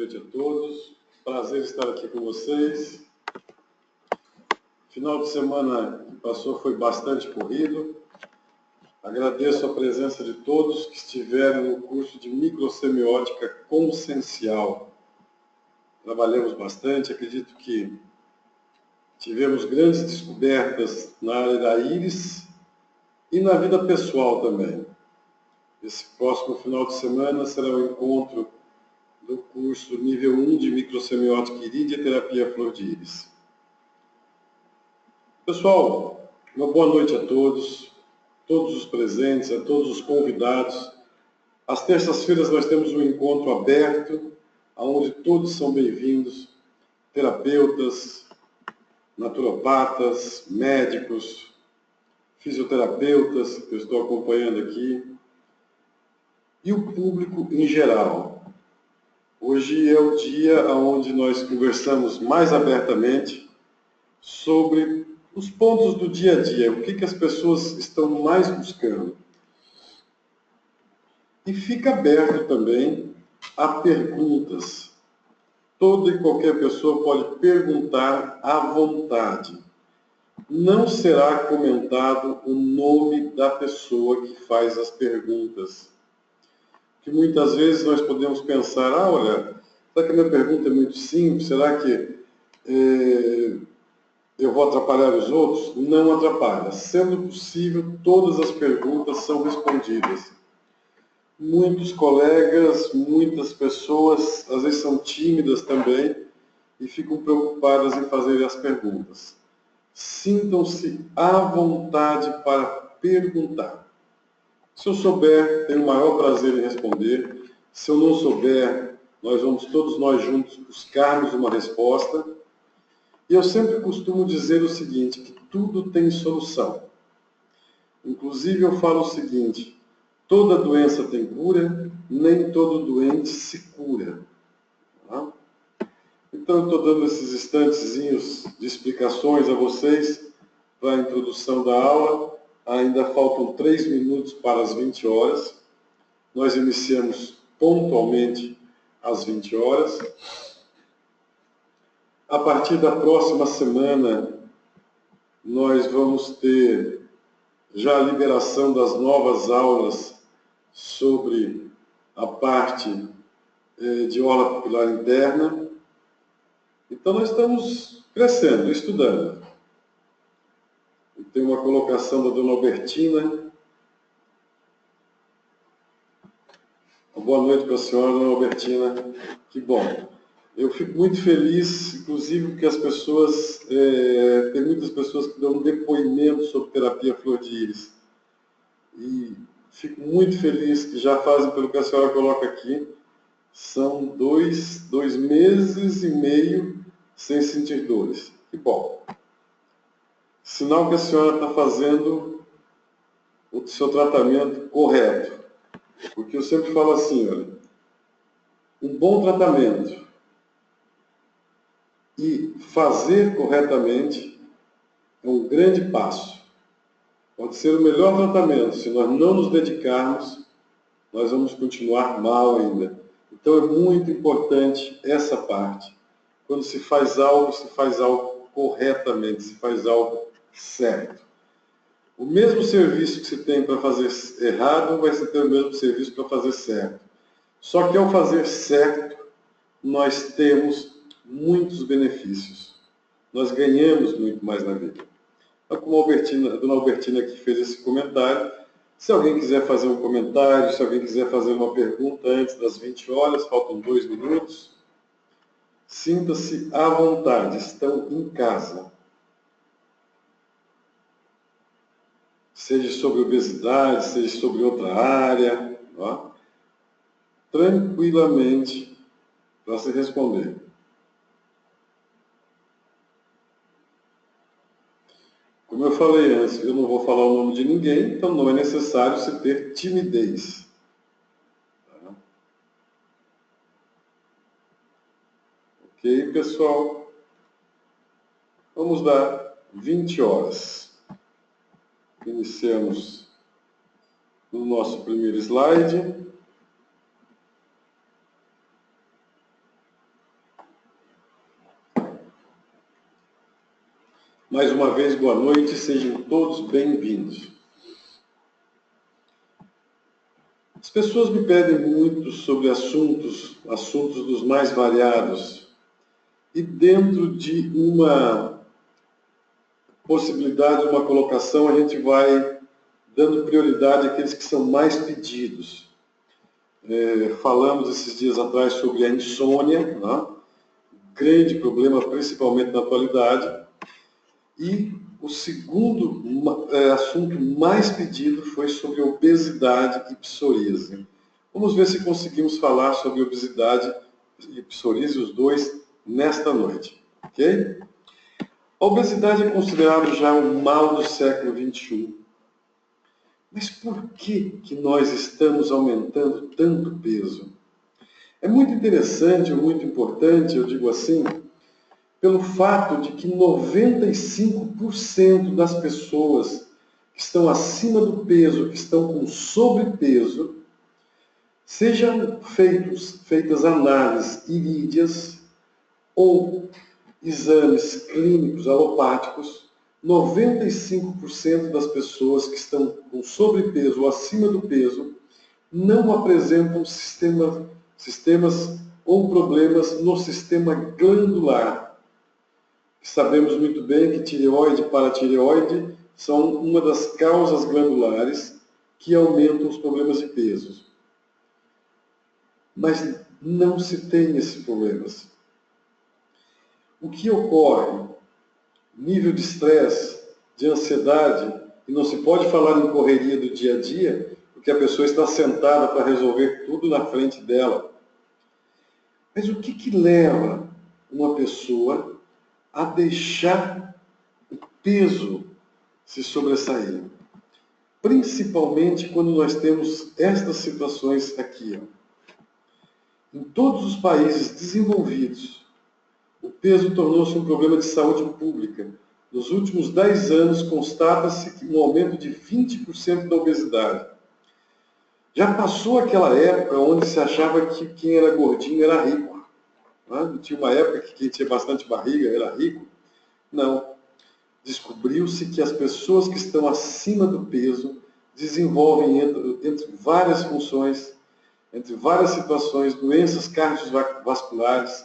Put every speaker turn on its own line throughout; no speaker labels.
noite a todos. Prazer estar aqui com vocês. Final de semana que passou foi bastante corrido. Agradeço a presença de todos que estiveram no curso de microsemiótica consciencial. Trabalhamos bastante, acredito que tivemos grandes descobertas na área da íris e na vida pessoal também. Esse próximo final de semana será o encontro do curso nível 1 de microsemiótica irídia e terapia flor de íris. Pessoal, uma boa noite a todos os presentes, a todos os convidados. Às terças-feiras nós temos um encontro aberto, onde todos são bem-vindos, terapeutas, naturopatas, médicos, fisioterapeutas, que eu estou acompanhando aqui, e o público em geral. Hoje é o dia onde nós conversamos mais abertamente sobre os pontos do dia a dia, o que as pessoas estão mais buscando. E fica aberto também a perguntas. Toda e qualquer pessoa pode perguntar à vontade. Não será comentado o nome da pessoa que faz as perguntas. Que muitas vezes nós podemos pensar, olha, será que a minha pergunta é muito simples? Será que eu vou atrapalhar os outros? Não atrapalha. Sendo possível, todas as perguntas são respondidas. Muitos colegas, muitas pessoas, às vezes são tímidas também e ficam preocupadas em fazer as perguntas. Sintam-se à vontade para perguntar. Se eu souber, tenho o maior prazer em responder. Se eu não souber, nós vamos todos nós juntos buscarmos uma resposta. E eu sempre costumo dizer o seguinte, que tudo tem solução. Inclusive eu falo o seguinte, toda doença tem cura, nem todo doente se cura. Tá? Então eu estou dando esses instantezinhos de explicações a vocês para a introdução da aula. Ainda faltam 3 minutos para as 20 horas. Nós iniciamos pontualmente às 20 horas. A partir da próxima semana, nós vamos ter já a liberação das novas aulas sobre a parte de aula pupilar interna. Então, nós estamos crescendo, estudando. Tem uma colocação da dona Albertina. Boa noite para a senhora, dona Albertina. Que bom. Eu fico muito feliz, inclusive, que as pessoas, tem muitas pessoas que dão um depoimento sobre terapia flor de íris. E fico muito feliz que já fazem pelo que a senhora coloca aqui. São 2 meses e meio sem sentir dores. Que bom. Sinal que a senhora está fazendo o seu tratamento correto. Porque eu sempre falo assim, olha, um bom tratamento e fazer corretamente é um grande passo. Pode ser o melhor tratamento. Se nós não nos dedicarmos, nós vamos continuar mal ainda. Então é muito importante essa parte. Quando se faz algo corretamente, se faz algo certo. O mesmo serviço que se tem para fazer errado, vai se ter o mesmo serviço para fazer certo. Só que ao fazer certo, nós temos muitos benefícios. Nós ganhamos muito mais na vida. Como a dona Albertina que fez esse comentário, se alguém quiser fazer um comentário, se alguém quiser fazer uma pergunta antes das 20 horas, faltam 2 minutos, sinta-se à vontade, estão em casa. Seja sobre obesidade, seja sobre outra área, ó, tranquilamente para se responder. Como eu falei antes, eu não vou falar o nome de ninguém, então não é necessário se ter timidez. Tá? Ok, pessoal? Vamos dar 20 horas. Iniciamos no nosso primeiro slide. Mais uma vez, boa noite, sejam todos bem-vindos. As pessoas me pedem muito sobre assuntos dos mais variados, e dentro de uma possibilidade, uma colocação, a gente vai dando prioridade àqueles que são mais pedidos. Falamos esses dias atrás sobre a insônia, né? Grande problema, principalmente na atualidade. E o segundo assunto mais pedido foi sobre obesidade e psoríase. Vamos ver se conseguimos falar sobre obesidade e psoríase, os dois, nesta noite. Ok? A obesidade é considerada já um mal do século XXI. Mas por que nós estamos aumentando tanto peso? É muito interessante, muito importante, eu digo assim, pelo fato de que 95% das pessoas que estão acima do peso, que estão com sobrepeso, sejam feitas análises irídeas ou exames clínicos alopáticos, 95% das pessoas que estão com sobrepeso ou acima do peso não apresentam sistemas ou problemas no sistema glandular. Sabemos muito bem que tireoide e paratireoide são uma das causas glandulares que aumentam os problemas de peso. Mas não se tem esses problemas. O que ocorre? Nível de estresse, de ansiedade, e não se pode falar em correria do dia a dia, porque a pessoa está sentada para resolver tudo na frente dela. Mas o que leva uma pessoa a deixar o peso se sobressair? Principalmente quando nós temos estas situações aqui. Em todos os países desenvolvidos, o peso tornou-se um problema de saúde pública. Nos últimos 10 anos, constata-se um aumento de 20% da obesidade. Já passou aquela época onde se achava que quem era gordinho era rico. Não tinha uma época que quem tinha bastante barriga era rico? Não. Descobriu-se que as pessoas que estão acima do peso desenvolvem, entre várias funções, entre várias situações, doenças cardiovasculares,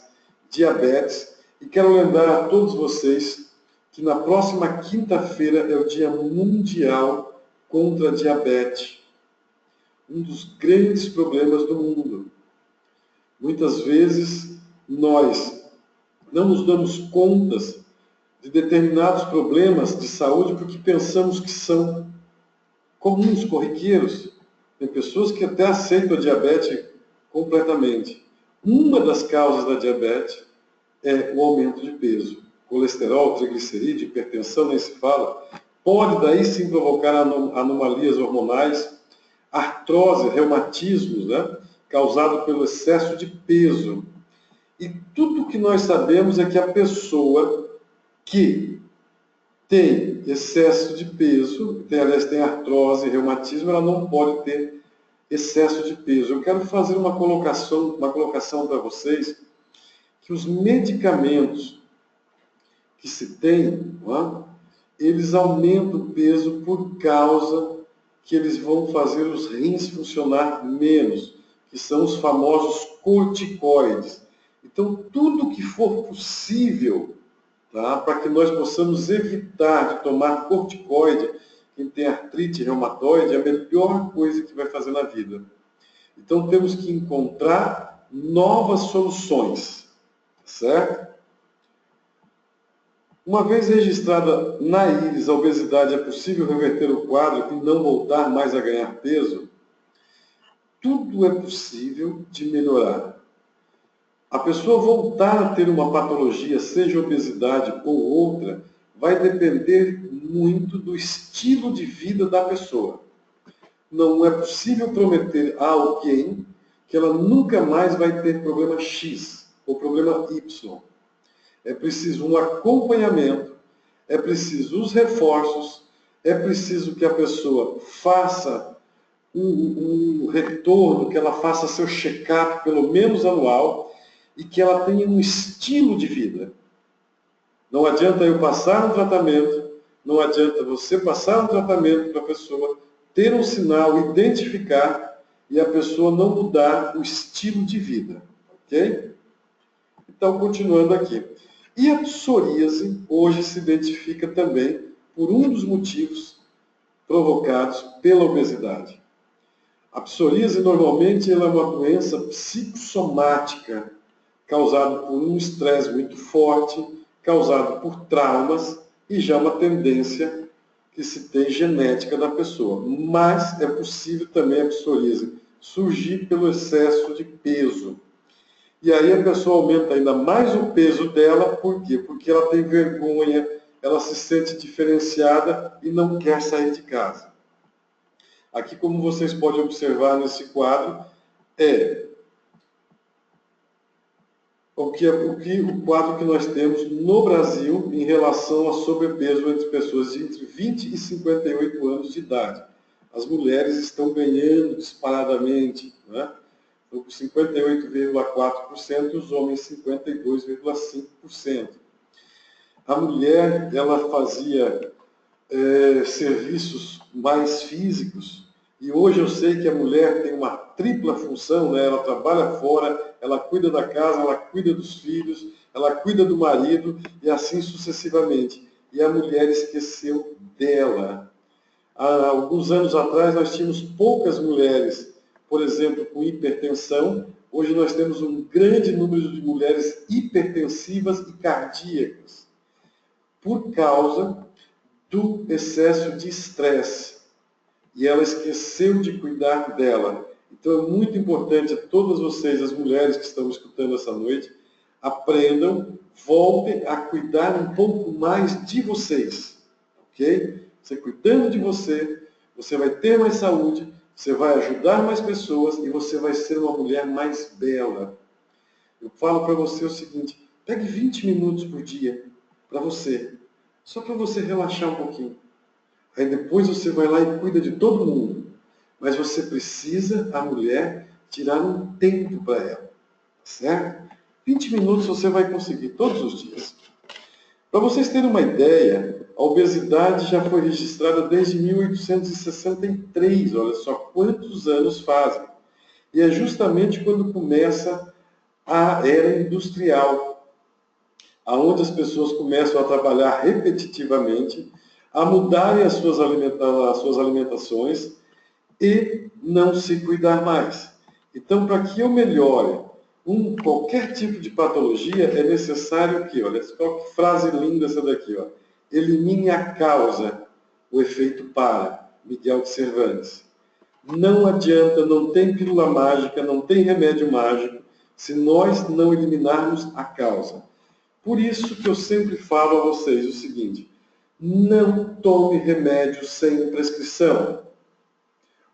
diabetes. E quero lembrar a todos vocês que na próxima quinta-feira é o Dia Mundial contra a Diabetes. Um dos grandes problemas do mundo. Muitas vezes nós não nos damos contas de determinados problemas de saúde porque pensamos que são comuns, corriqueiros. Tem pessoas que até aceitam a diabetes completamente. Uma das causas da diabetes é o aumento de peso. Colesterol, triglicerídeo, hipertensão, nem se fala. Pode daí sim provocar anomalias hormonais, artrose, reumatismos, causado pelo excesso de peso. E tudo que nós sabemos é que a pessoa que tem excesso de peso, aliás, tem artrose, reumatismo, ela não pode ter excesso de peso. Eu quero fazer uma colocação para vocês, que os medicamentos que se tem, eles aumentam o peso por causa que eles vão fazer os rins funcionar menos, que são os famosos corticoides. Então, tudo que for possível, para que nós possamos evitar de tomar corticoide, quem tem artrite reumatoide, é a melhor coisa que vai fazer na vida. Então, temos que encontrar novas soluções, certo? Uma vez registrada na íris a obesidade, é possível reverter o quadro e não voltar mais a ganhar peso? Tudo é possível de melhorar. A pessoa voltar a ter uma patologia, seja obesidade ou outra, vai depender muito do estilo de vida da pessoa. Não é possível prometer a alguém que ela nunca mais vai ter problema X ou problema Y. É preciso um acompanhamento, é preciso os reforços, é preciso que a pessoa faça um retorno, que ela faça seu check-up pelo menos anual, e que ela tenha um estilo de vida. Não adianta eu passar um tratamento, não adianta você passar um tratamento para a pessoa, ter um sinal, identificar e a pessoa não mudar o estilo de vida, ok? Então, continuando aqui. E a psoríase hoje se identifica também por um dos motivos provocados pela obesidade. A psoríase normalmente ela é uma doença psicossomática causada por um estresse muito forte, causado por traumas e já uma tendência que se tem genética da pessoa. Mas é possível também a psoríase surgir pelo excesso de peso. E aí a pessoa aumenta ainda mais o peso dela, por quê? Porque ela tem vergonha, ela se sente diferenciada e não quer sair de casa. Aqui, como vocês podem observar nesse quadro, é o quadro que nós temos no Brasil em relação a sobrepeso entre pessoas entre 20 e 58 anos de idade. As mulheres estão ganhando disparadamente, né? Com 58,4% e os homens 52,5%. A mulher, ela fazia serviços mais físicos, e hoje eu sei que a mulher tem uma tripla função, né? Ela trabalha fora, ela cuida da casa, ela cuida dos filhos, ela cuida do marido e assim sucessivamente. E a mulher esqueceu dela. Há alguns anos atrás nós tínhamos poucas mulheres, por exemplo, com hipertensão. Hoje nós temos um grande número de mulheres hipertensivas e cardíacas, por causa do excesso de estresse. E ela esqueceu de cuidar dela. Então é muito importante a todas vocês, as mulheres que estão escutando essa noite, aprendam, voltem a cuidar um pouco mais de vocês. Ok? Você cuidando de você, você vai ter mais saúde, você vai ajudar mais pessoas e você vai ser uma mulher mais bela. Eu falo para você o seguinte, pegue 20 minutos por dia para você, só para você relaxar um pouquinho. Aí depois você vai lá e cuida de todo mundo. Mas você precisa, a mulher, tirar um tempo para ela. Certo? 20 minutos você vai conseguir todos os dias. Para vocês terem uma ideia, a obesidade já foi registrada desde 1863. Olha só quantos anos fazem. E é justamente quando começa a era industrial, onde as pessoas começam a trabalhar repetitivamente, a mudarem as suas alimentações e não se cuidar mais. Então, para que eu melhore qualquer tipo de patologia, é necessário que, olha só que frase linda essa daqui, ó, elimine a causa, o efeito para, Miguel de Cervantes. Não adianta, não tem pílula mágica, não tem remédio mágico, se nós não eliminarmos a causa. Por isso que eu sempre falo a vocês o seguinte, não tome remédio sem prescrição.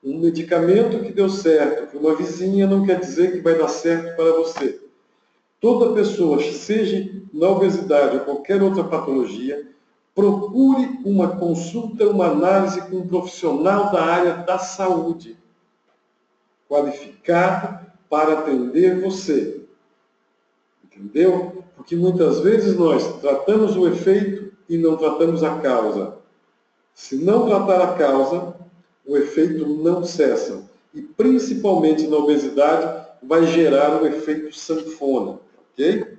Um medicamento que deu certo para uma vizinha não quer dizer que vai dar certo para você. Toda pessoa, seja na obesidade ou qualquer outra patologia, procure uma consulta, uma análise com um profissional da área da saúde, qualificado para atender você. Entendeu? Porque muitas vezes nós tratamos o efeito e não tratamos a causa. Se não tratar a causa, o efeito não cessa. E principalmente na obesidade, vai gerar um efeito sanfona. Ok?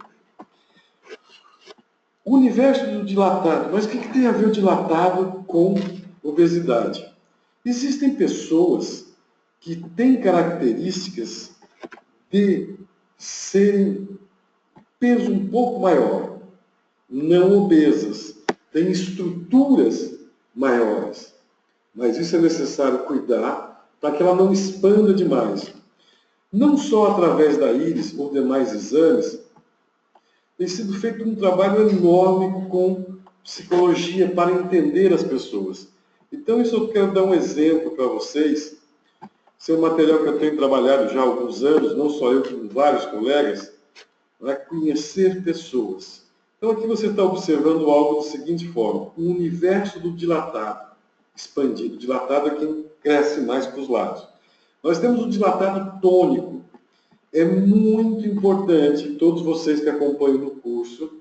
O universo do dilatado. Mas o que tem a ver o dilatado com obesidade? Existem pessoas que têm características de serem peso um pouco maior, não obesas, têm estruturas maiores. Mas isso é necessário cuidar para que ela não expanda demais. Não só através da íris ou demais exames, tem sido feito um trabalho enorme com psicologia para entender as pessoas. Então, isso eu quero dar um exemplo para vocês. Esse é um material que eu tenho trabalhado já há alguns anos, não só eu, como vários colegas, para conhecer pessoas. Então, aqui você está observando algo da seguinte forma: o universo do dilatado, expandido. Dilatado é quem cresce mais para os lados. Nós temos o dilatado tônico. É muito importante, todos vocês que acompanham no curso,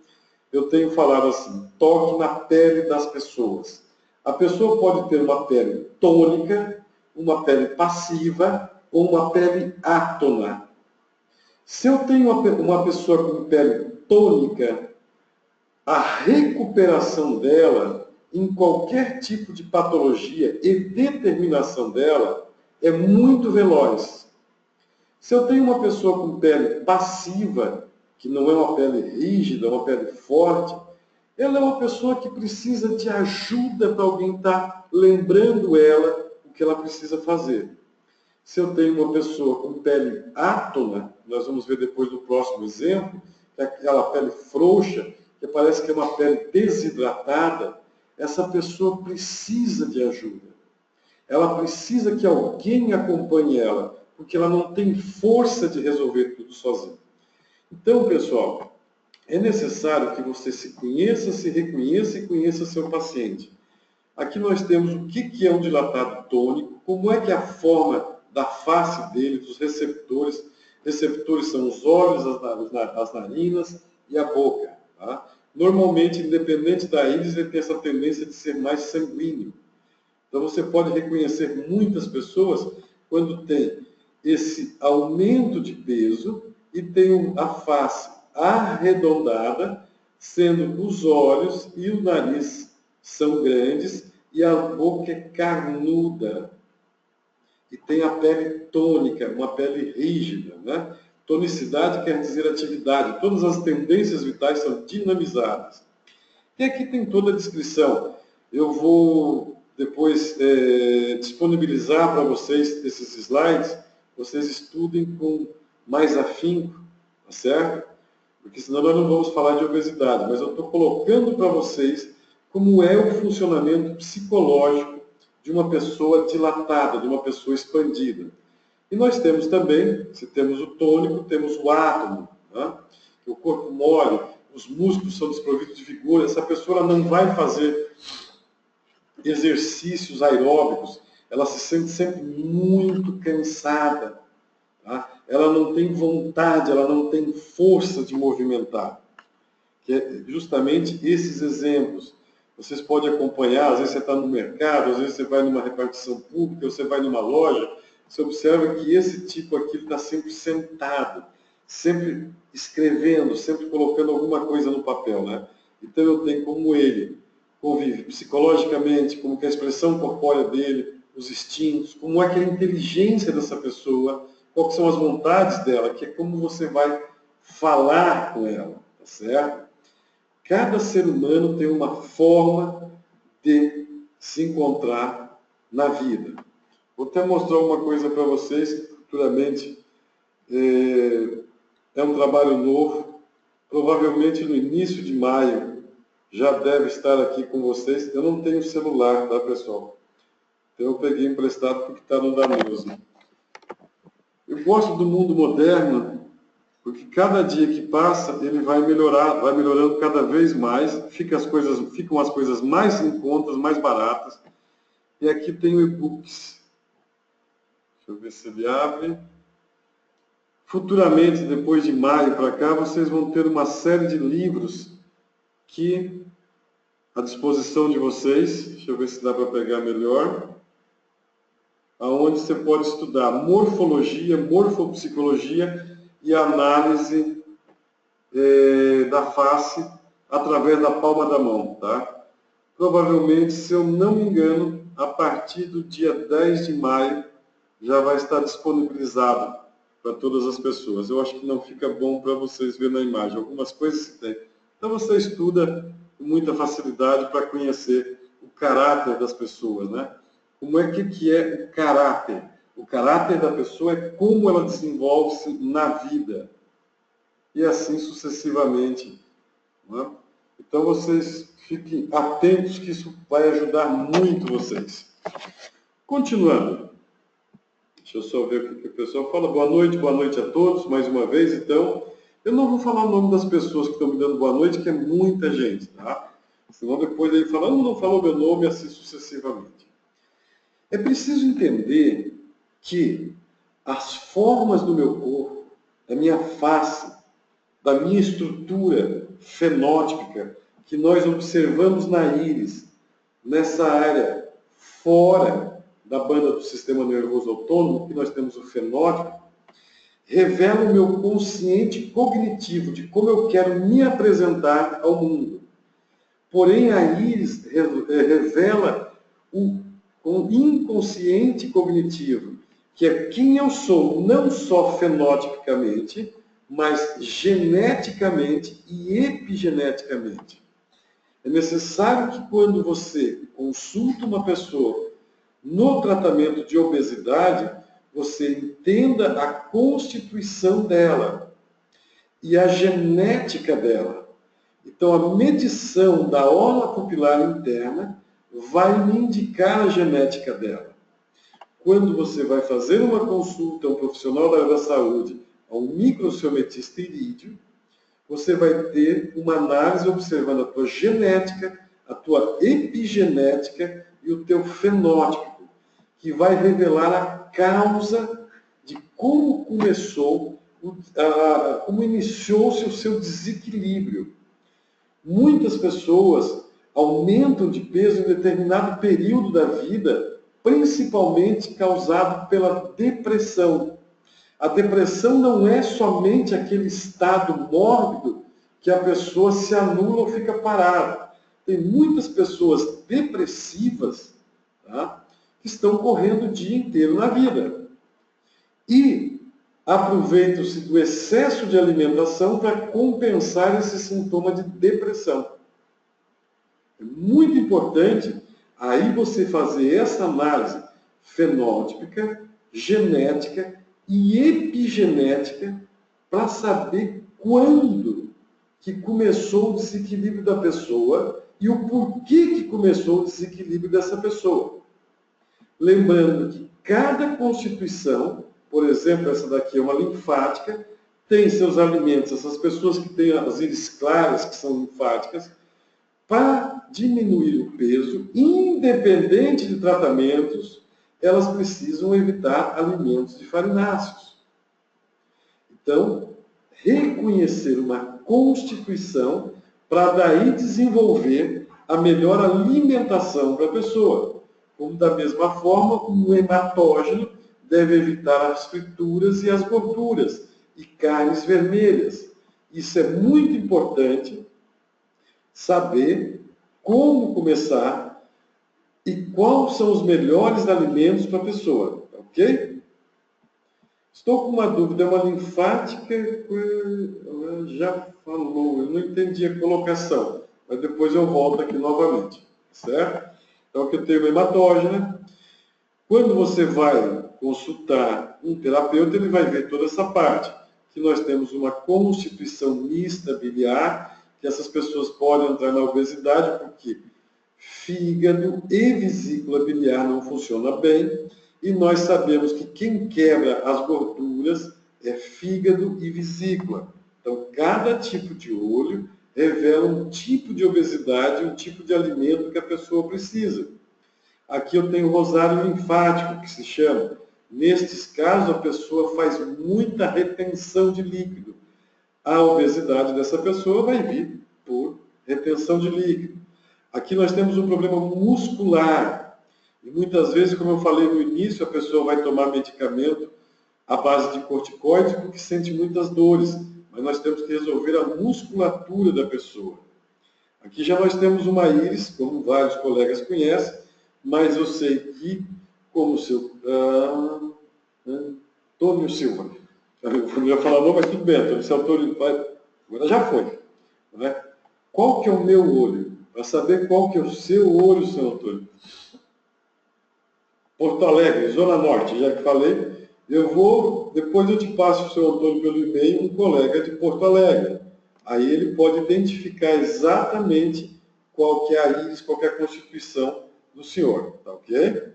eu tenho falado assim, toque na pele das pessoas. A pessoa pode ter uma pele tônica, uma pele passiva ou uma pele átona. Se eu tenho uma pessoa com pele tônica, a recuperação dela em qualquer tipo de patologia e determinação dela é muito veloz. Se eu tenho uma pessoa com pele passiva, que não é uma pele rígida, uma pele forte, ela é uma pessoa que precisa de ajuda para alguém estar lembrando ela o que ela precisa fazer. Se eu tenho uma pessoa com pele átona, nós vamos ver depois no próximo exemplo, que é aquela pele frouxa, que parece que é uma pele desidratada, essa pessoa precisa de ajuda. Ela precisa que alguém acompanhe ela, porque ela não tem força de resolver tudo sozinha. Então, pessoal, é necessário que você se conheça, se reconheça e conheça seu paciente. Aqui nós temos o que é um dilatado tônico, como é que é a forma da face dele, dos receptores. Receptores são os olhos, as narinas e a boca. Tá? Normalmente, independente da íris, ele tem essa tendência de ser mais sanguíneo. Então você pode reconhecer muitas pessoas quando tem esse aumento de peso e tem a face arredondada, sendo os olhos e o nariz são grandes e a boca é carnuda. E tem a pele tônica, uma pele rígida, né? Tonicidade quer dizer atividade. Todas as tendências vitais são dinamizadas. E aqui tem toda a descrição. Eu vou depois disponibilizar para vocês esses slides. Vocês estudem com mais afinco, tá certo? Porque senão nós não vamos falar de obesidade. Mas eu estou colocando para vocês como é o funcionamento psicológico de uma pessoa dilatada, de uma pessoa expandida. E nós temos também, se temos o tônico, temos o átomo, né? O corpo mole, os músculos são desprovidos de vigor, essa pessoa não vai fazer exercícios aeróbicos, ela se sente sempre muito cansada, tá? Ela não tem vontade, ela não tem força de movimentar. Que é justamente esses exemplos. Vocês podem acompanhar, às vezes você está no mercado, às vezes você vai numa repartição pública, você vai numa loja, você observa que esse tipo aqui está sempre sentado, sempre escrevendo, sempre colocando alguma coisa no papel, né? Então eu tenho como ele convive psicologicamente, como que a expressão corpórea dele, os instintos, como é que é a inteligência dessa pessoa, quais são as vontades dela, que é como você vai falar com ela, tá certo? Cada ser humano tem uma forma de se encontrar na vida. Vou até mostrar uma coisa para vocês, futuramente. É um trabalho novo. Provavelmente no início de maio já deve estar aqui com vocês. Eu não tenho celular, tá, pessoal? Então eu peguei emprestado porque está no Danuso. Eu gosto do mundo moderno porque cada dia que passa ele vai melhorando cada vez mais, ficam as coisas mais em contas, mais baratas. E aqui tem o e-books. Deixa eu ver se ele abre. Futuramente, depois de maio para cá, vocês vão ter uma série de livros que à disposição de vocês. Deixa eu ver se dá para pegar melhor. Aonde você pode estudar morfologia, morfopsicologia e análise da face através da palma da mão, tá? Provavelmente, se eu não me engano, a partir do dia 10 de maio já vai estar disponibilizado para todas as pessoas. Eu acho que não fica bom para vocês verem na imagem. Algumas coisas se tem. Então você estuda com muita facilidade para conhecer o caráter das pessoas, né? Como é que é o caráter? O caráter da pessoa é como ela desenvolve-se na vida. E assim sucessivamente. Né? Então vocês fiquem atentos que isso vai ajudar muito vocês. Continuando. Deixa eu só ver o que o pessoal fala. Boa noite a todos, mais uma vez, então. Eu não vou falar o nome das pessoas que estão me dando boa noite, que é muita gente, tá? Senão depois ele fala, não falou meu nome, assim sucessivamente. É preciso entender que as formas do meu corpo, da minha face, da minha estrutura fenótípica que nós observamos na íris, nessa área fora da banda do sistema nervoso autônomo, que nós temos o fenótipo, revela o meu consciente cognitivo de como eu quero me apresentar ao mundo. Porém, a íris revela o inconsciente cognitivo, que é quem eu sou, não só fenotipicamente, mas geneticamente e epigeneticamente. É necessário que quando você consulta uma pessoa no tratamento de obesidade, você entenda a constituição dela e a genética dela. Então, a medição da orla pupilar interna vai me indicar a genética dela. Quando você vai fazer uma consulta a um profissional da área da saúde, a um microciometista irídeo, você vai ter uma análise observando a tua genética, a tua epigenética e o teu fenótipo, que vai revelar a causa de como começou, como iniciou-se o seu desequilíbrio. Muitas pessoas aumentam de peso em determinado período da vida, principalmente causado pela depressão. A depressão não é somente aquele estado mórbido que a pessoa se anula ou fica parada. Tem muitas pessoas depressivas, tá, que estão correndo o dia inteiro na vida. E aproveitam-se do excesso de alimentação para compensar esse sintoma de depressão. É muito importante aí você fazer essa análise fenótipica, genética e epigenética para saber quando que começou o desequilíbrio da pessoa e o porquê que começou o desequilíbrio dessa pessoa. Lembrando que cada constituição, por exemplo, essa daqui é uma linfática, tem seus alimentos, essas pessoas que têm as íris claras, que são linfáticas, para diminuir o peso, independente de tratamentos, elas precisam evitar alimentos de farináceos. Então, reconhecer uma constituição para daí desenvolver a melhor alimentação para a pessoa. Como da mesma forma, um hematógeno deve evitar as frituras e as gorduras e carnes vermelhas. Isso é muito importante saber como começar e quais são os melhores alimentos para a pessoa, ok? Estou com uma dúvida, é uma linfática, já falou, eu não entendi a colocação, mas depois eu volto aqui novamente, certo? Então, aqui eu tenho uma hematógena. Quando você vai consultar um terapeuta, ele vai ver toda essa parte, que nós temos uma constituição mista biliar, que essas pessoas podem entrar na obesidade porque fígado e vesícula biliar não funcionam bem, e nós sabemos que quem quebra as gorduras é fígado e vesícula. Então, cada tipo de olho revela um tipo de obesidade, um tipo de alimento que a pessoa precisa. Aqui eu tenho o rosário linfático, que se chama. Nestes casos, a pessoa faz muita retenção de líquido. A obesidade dessa pessoa vai vir por retenção de líquido. Aqui nós temos um problema muscular. E muitas vezes, como eu falei no início, a pessoa vai tomar medicamento à base de corticoides porque sente muitas dores. Mas nós temos que resolver a musculatura da pessoa. Aqui já nós temos uma íris, como vários colegas conhecem, mas eu sei que, como o seu Antônio Silva, eu não ia falar não, mas tudo bem, Antônio, agora já foi. Não é? Qual que é o meu olho? Para saber qual que é o seu olho, seu Antônio. Porto Alegre, Zona Norte, já que falei, depois eu te passo o seu Antônio pelo e-mail, um colega de Porto Alegre. Aí ele pode identificar exatamente qual que é a íris, qual que é a constituição do senhor, tá ok?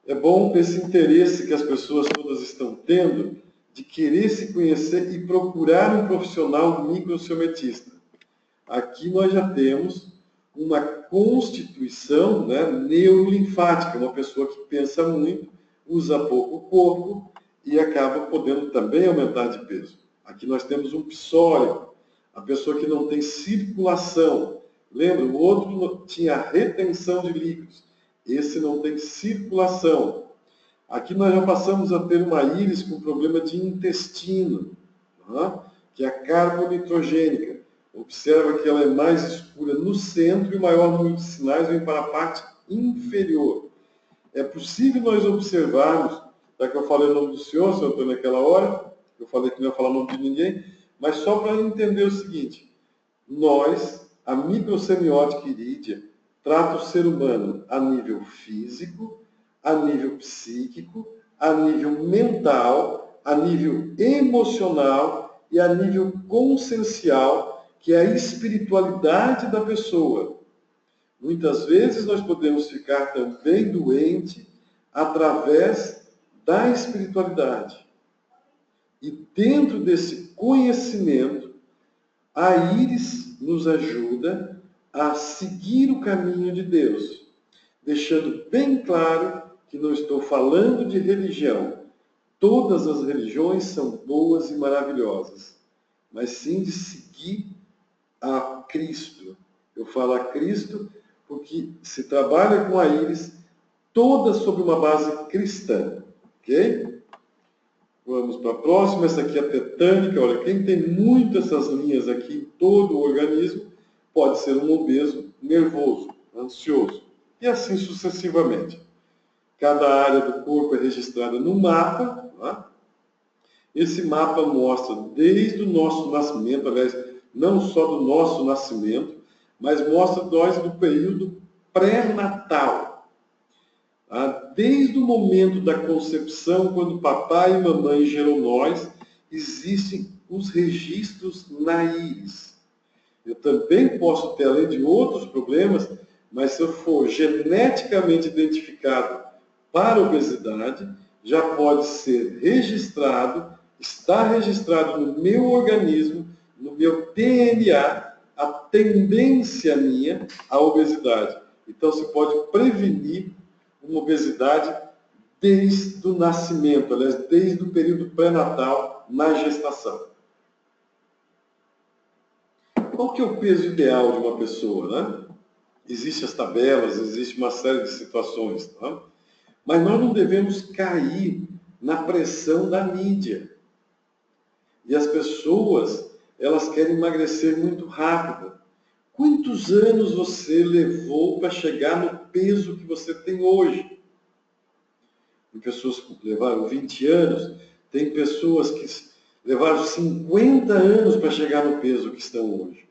É bom esse interesse que as pessoas todas estão tendo de querer se conhecer e procurar um profissional microciometista. Aqui nós já temos uma constituição, né, neurolinfática, uma pessoa que pensa muito, usa pouco o corpo e acaba podendo também aumentar de peso. Aqui nós temos um psórico. A pessoa que não tem circulação. Lembra, o outro tinha retenção de líquidos. Esse não tem circulação. Aqui nós já passamos a ter uma íris com problema de intestino, tá? Que é a carbonitrogênica. Observa que ela é mais escura no centro e o maior número de sinais vem para a parte inferior. É possível nós observarmos, já que eu falei o nome do senhor Antônio, naquela hora, eu falei que não ia falar o nome de ninguém, mas só para entender o seguinte, nós, a microsemiótica irídea, trata o ser humano a nível físico, a nível psíquico, a nível mental, a nível emocional e a nível consciencial, que é a espiritualidade da pessoa. Muitas vezes nós podemos ficar também doentes através da espiritualidade. E dentro desse conhecimento, a íris nos ajuda a seguir o caminho de Deus, deixando bem claro que não estou falando de religião. Todas as religiões são boas e maravilhosas, mas sim de seguir a Cristo. Eu falo a Cristo porque se trabalha com a íris toda sob uma base cristã, ok? Vamos para a próxima, essa aqui é a tetânica. Olha, quem tem muito essas linhas aqui em todo o organismo pode ser um obeso nervoso, ansioso, e assim sucessivamente. Cada área do corpo é registrada no mapa. Tá? Esse mapa mostra desde o nosso nascimento, aliás, não só do nosso nascimento, mas mostra nós do período pré-natal. Desde o momento da concepção, quando papai e mamãe geram nós, existem os registros na íris. Eu também posso ter, além de outros problemas, mas se eu for geneticamente identificado para obesidade, já pode ser registrado, está registrado no meu organismo, no meu DNA, a tendência minha à obesidade. Então, se pode prevenir uma obesidade desde o nascimento, aliás, desde o período pré-natal, na gestação. Qual que é o peso ideal de uma pessoa, né? Existem as tabelas, existe uma série de situações, tá? Mas nós não devemos cair na pressão da mídia. E as pessoas, elas querem emagrecer muito rápido. Quantos anos você levou para chegar no peso que você tem hoje? Tem pessoas que levaram 20 anos, tem pessoas que levaram 50 anos para chegar no peso que estão hoje.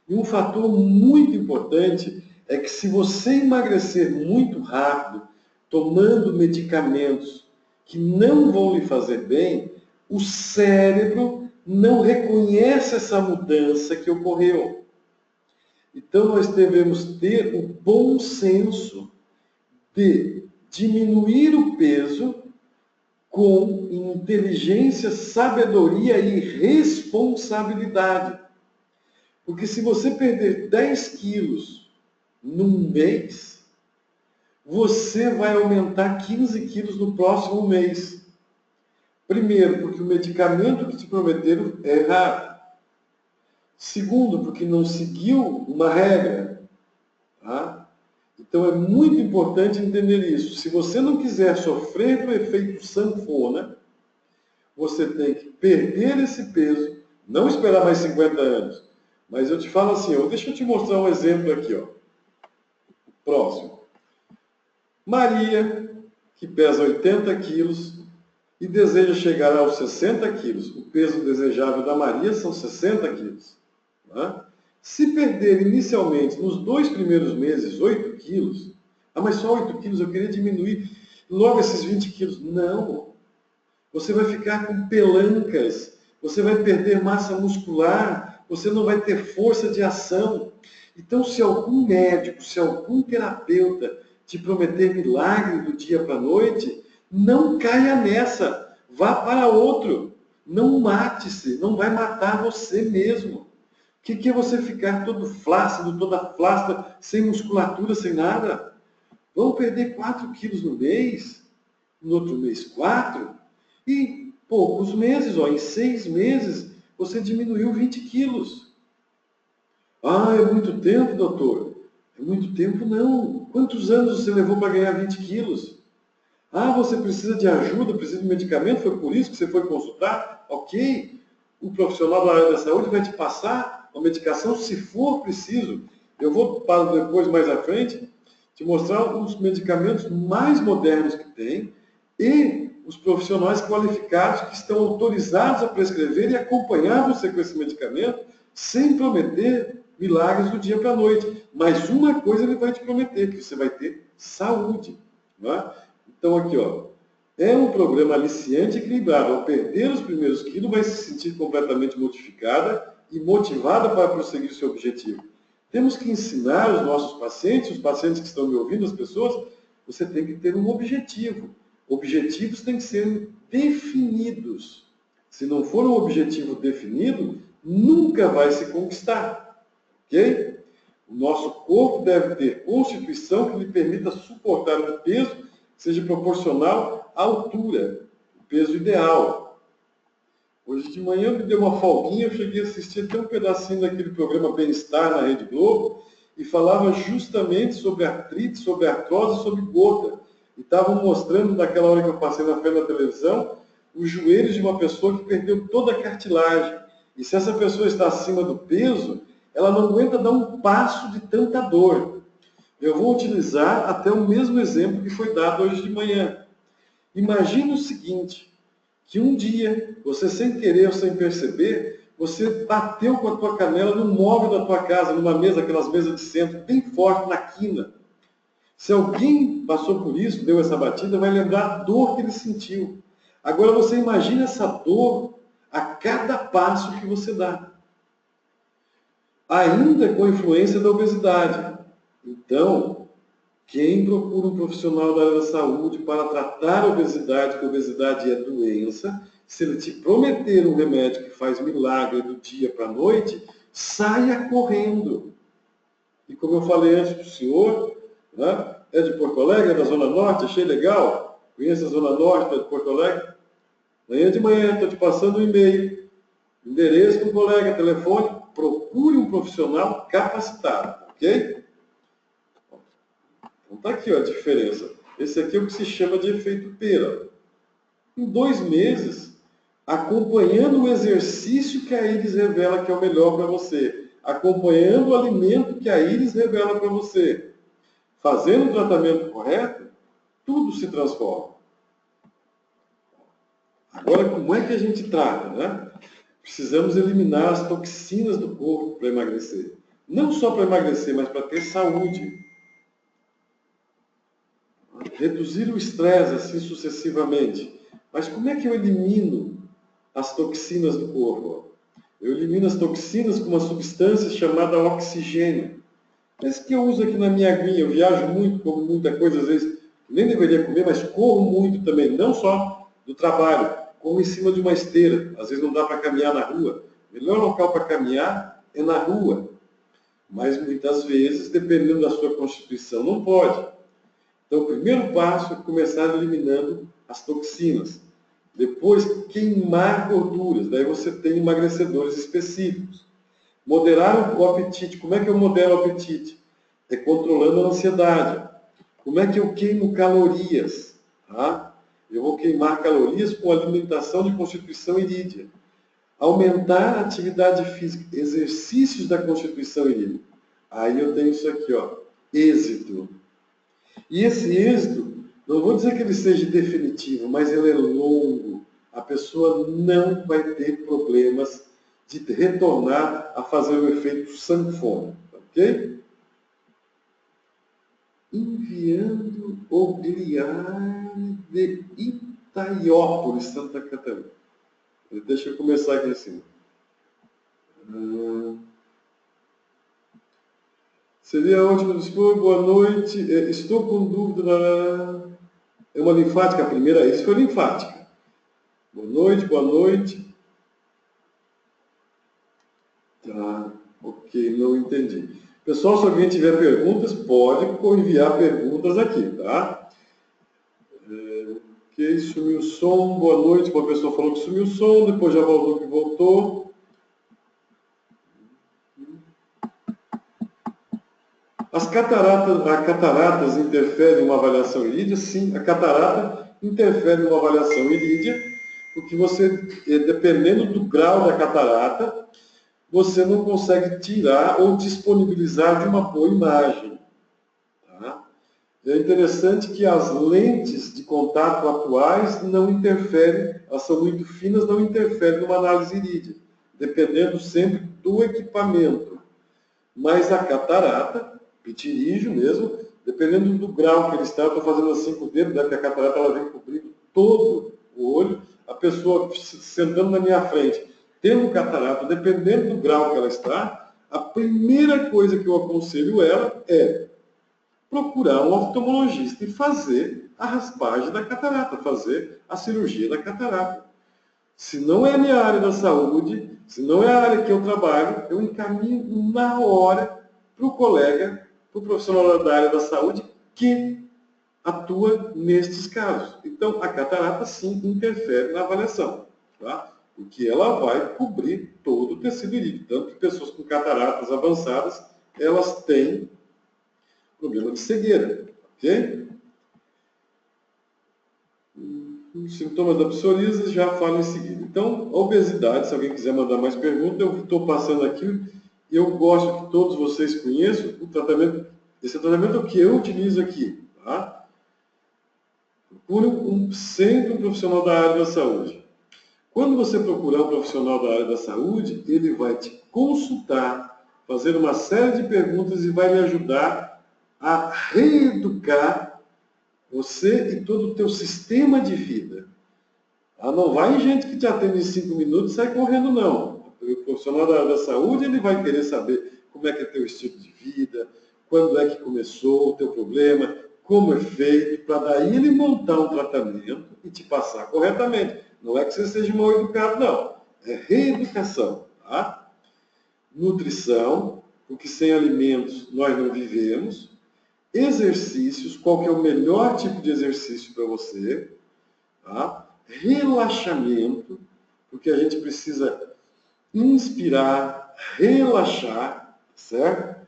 E um fator muito importante é que se você emagrecer muito rápido, tomando medicamentos que não vão lhe fazer bem, o cérebro não reconhece essa mudança que ocorreu. Então nós devemos ter o bom senso de diminuir o peso com inteligência, sabedoria e responsabilidade. Porque se você perder 10 quilos num mês, você vai aumentar 15 quilos no próximo mês. Primeiro, porque o medicamento que te prometeram é errado. Segundo, porque não seguiu uma regra. Tá? Então é muito importante entender isso. Se você não quiser sofrer do efeito sanfona, você tem que perder esse peso, não esperar mais 50 anos. Mas eu te falo assim, deixa eu te mostrar um exemplo aqui. Ó. Próximo. Maria, que pesa 80 quilos e deseja chegar aos 60 quilos. O peso desejável da Maria são 60 quilos. Tá? Se perder inicialmente, nos 2 primeiros meses, 8 quilos, mas só 8 quilos, eu queria diminuir logo esses 20 quilos. Não. Você vai ficar com pelancas, você vai perder massa muscular, você não vai ter força de ação. Então, se algum médico, se algum terapeuta te prometer milagre do dia para a noite, não caia nessa. Vá para outro. Não mate-se, não vai matar você mesmo. O que é você ficar todo flácido, toda flácida, sem musculatura, sem nada? Vamos perder 4 quilos no mês, no outro mês 4, e poucos meses, em 6 meses, você diminuiu 20 quilos. Ah, é muito tempo, doutor? É muito tempo não. Quantos anos você levou para ganhar 20 quilos? Ah, você precisa de ajuda, precisa de medicamento, foi por isso que você foi consultar? Ok. O profissional da área da saúde vai te passar a medicação se for preciso. Eu vou, para depois, mais à frente, te mostrar os medicamentos mais modernos que tem e os profissionais qualificados que estão autorizados a prescrever e acompanhar você com esse medicamento sem prometer milagres do dia para a noite. Mas uma coisa ele vai te prometer, que você vai ter saúde. Não é? Então aqui, ó, é um programa aliciante e equilibrado. Ao perder os primeiros quilos, vai se sentir completamente modificada e motivada para prosseguir seu objetivo. Temos que ensinar os nossos pacientes, os pacientes que estão me ouvindo, as pessoas, você tem que ter um objetivo. Objetivos têm que ser definidos. Se não for um objetivo definido, nunca vai se conquistar. Ok? O nosso corpo deve ter constituição que lhe permita suportar um peso que seja proporcional à altura, o peso ideal. Hoje de manhã me deu uma folguinha, eu cheguei a assistir até um pedacinho daquele programa Bem-Estar na Rede Globo e falava justamente sobre artrite, sobre artrose, sobre gota. E estavam mostrando, naquela hora que eu passei na frente da televisão, os joelhos de uma pessoa que perdeu toda a cartilagem. E se essa pessoa está acima do peso, ela não aguenta dar um passo de tanta dor. Eu vou utilizar até o mesmo exemplo que foi dado hoje de manhã. Imagine o seguinte, que um dia, você sem querer ou sem perceber, você bateu com a tua canela no móvel da tua casa, numa mesa, aquelas mesas de centro, bem forte, na quina. Se alguém passou por isso, deu essa batida, vai lembrar a dor que ele sentiu. Agora você imagina essa dor a cada passo que você dá. Ainda com a influência da obesidade. Então, quem procura um profissional da área da saúde para tratar a obesidade, que a obesidade é doença, se ele te prometer um remédio que faz milagre do dia para a noite, saia correndo. E como eu falei antes para o senhor, né, é de Porto Alegre, é da Zona Norte, achei legal, conhece a Zona Norte, é de Porto Alegre? Amanhã de manhã, estou te passando um e-mail, endereço para um colega, telefone, procure um profissional capacitado, ok? Então está aqui ó, a diferença. Esse aqui é o que se chama de efeito pera. Em 2 meses, acompanhando o exercício que a íris revela que é o melhor para você, acompanhando o alimento que a íris revela para você, fazendo o tratamento correto, tudo se transforma. Agora, como é que a gente trata, né? Precisamos eliminar as toxinas do corpo para emagrecer. Não só para emagrecer, mas para ter saúde. Reduzir o estresse assim sucessivamente. Mas como é que eu elimino as toxinas do corpo? Eu elimino as toxinas com uma substância chamada oxigênio. Esse que eu uso aqui na minha aguinha. Eu viajo muito, como muita coisa, às vezes nem deveria comer, mas corro muito também. Não só do trabalho, como em cima de uma esteira. Às vezes não dá para caminhar na rua. O melhor local para caminhar é na rua. Mas muitas vezes, dependendo da sua constituição, não pode. Então, o primeiro passo é começar eliminando as toxinas. Depois, queimar gorduras. Daí você tem emagrecedores específicos. Moderar o apetite. Como é que eu modero o apetite? É controlando a ansiedade. Como é que eu queimo calorias? Tá? Eu vou queimar calorias com alimentação de constituição irídia. Aumentar a atividade física. Exercícios da constituição irídia. Aí eu tenho isso aqui, ó. Êxito. E esse êxito, não vou dizer que ele seja definitivo, mas ele é longo. A pessoa não vai ter problemas de retornar a fazer o efeito sanfona, ok? Enviando Ogliari de Itaiópolis, Santa Catarina. Deixa eu começar aqui assim. Seria ótimo dispor, boa noite. Estou com dúvida. É uma linfática, a primeira, isso foi linfática. Boa noite, boa noite. Tá, ok, não entendi. Pessoal, se alguém tiver perguntas, pode enviar perguntas aqui, tá? Ok, sumiu o som, boa noite. Uma pessoa falou que sumiu o som, depois já voltou que voltou. cataratas interferem em uma avaliação irídia? Sim, a catarata interfere em uma avaliação irídia, porque você, dependendo do grau da catarata, você não consegue tirar ou disponibilizar de uma boa imagem. Tá? É interessante que as lentes de contato atuais não interferem, elas são muito finas, não interferem numa análise irídia, dependendo sempre do equipamento. Mas a catarata, pitirígio mesmo, dependendo do grau que ele está, eu estou fazendo assim com o dedo, né, que a catarata ela vem cobrindo todo o olho, a pessoa sentando na minha frente, tendo catarata, dependendo do grau que ela está, a primeira coisa que eu aconselho ela é procurar um oftalmologista e fazer a raspagem da catarata, fazer a cirurgia da catarata. Se não é a minha área da saúde, se não é a área que eu trabalho, eu encaminho na hora para o colega, para o profissional da área da saúde que atua nestes casos. Então, a catarata sim interfere na avaliação, tá? Porque ela vai cobrir todo o tecido irídeo. Tanto que pessoas com cataratas avançadas, elas têm problema de cegueira, ok? Os sintomas da psoríase já falo em seguida. Então, a obesidade, se alguém quiser mandar mais perguntas, eu estou passando aqui. Eu gosto que todos vocês conheçam o tratamento. Esse tratamento é o que eu utilizo aqui, tá? Procure sempre um profissional da área da saúde. Quando você procurar um profissional da área da saúde, ele vai te consultar, fazer uma série de perguntas e vai lhe ajudar a reeducar você e todo o teu sistema de vida. Não vai em gente que te atende em 5 minutos e sai correndo, não. O profissional da área da saúde, ele vai querer saber como é que é teu estilo de vida, quando é que começou o teu problema, como é feito, para daí ele montar um tratamento e te passar corretamente. Não é que você seja mal educado, não. É reeducação, tá? Nutrição, porque sem alimentos nós não vivemos. Exercícios, qual que é o melhor tipo de exercício para você, tá? Relaxamento, porque a gente precisa inspirar, relaxar, certo?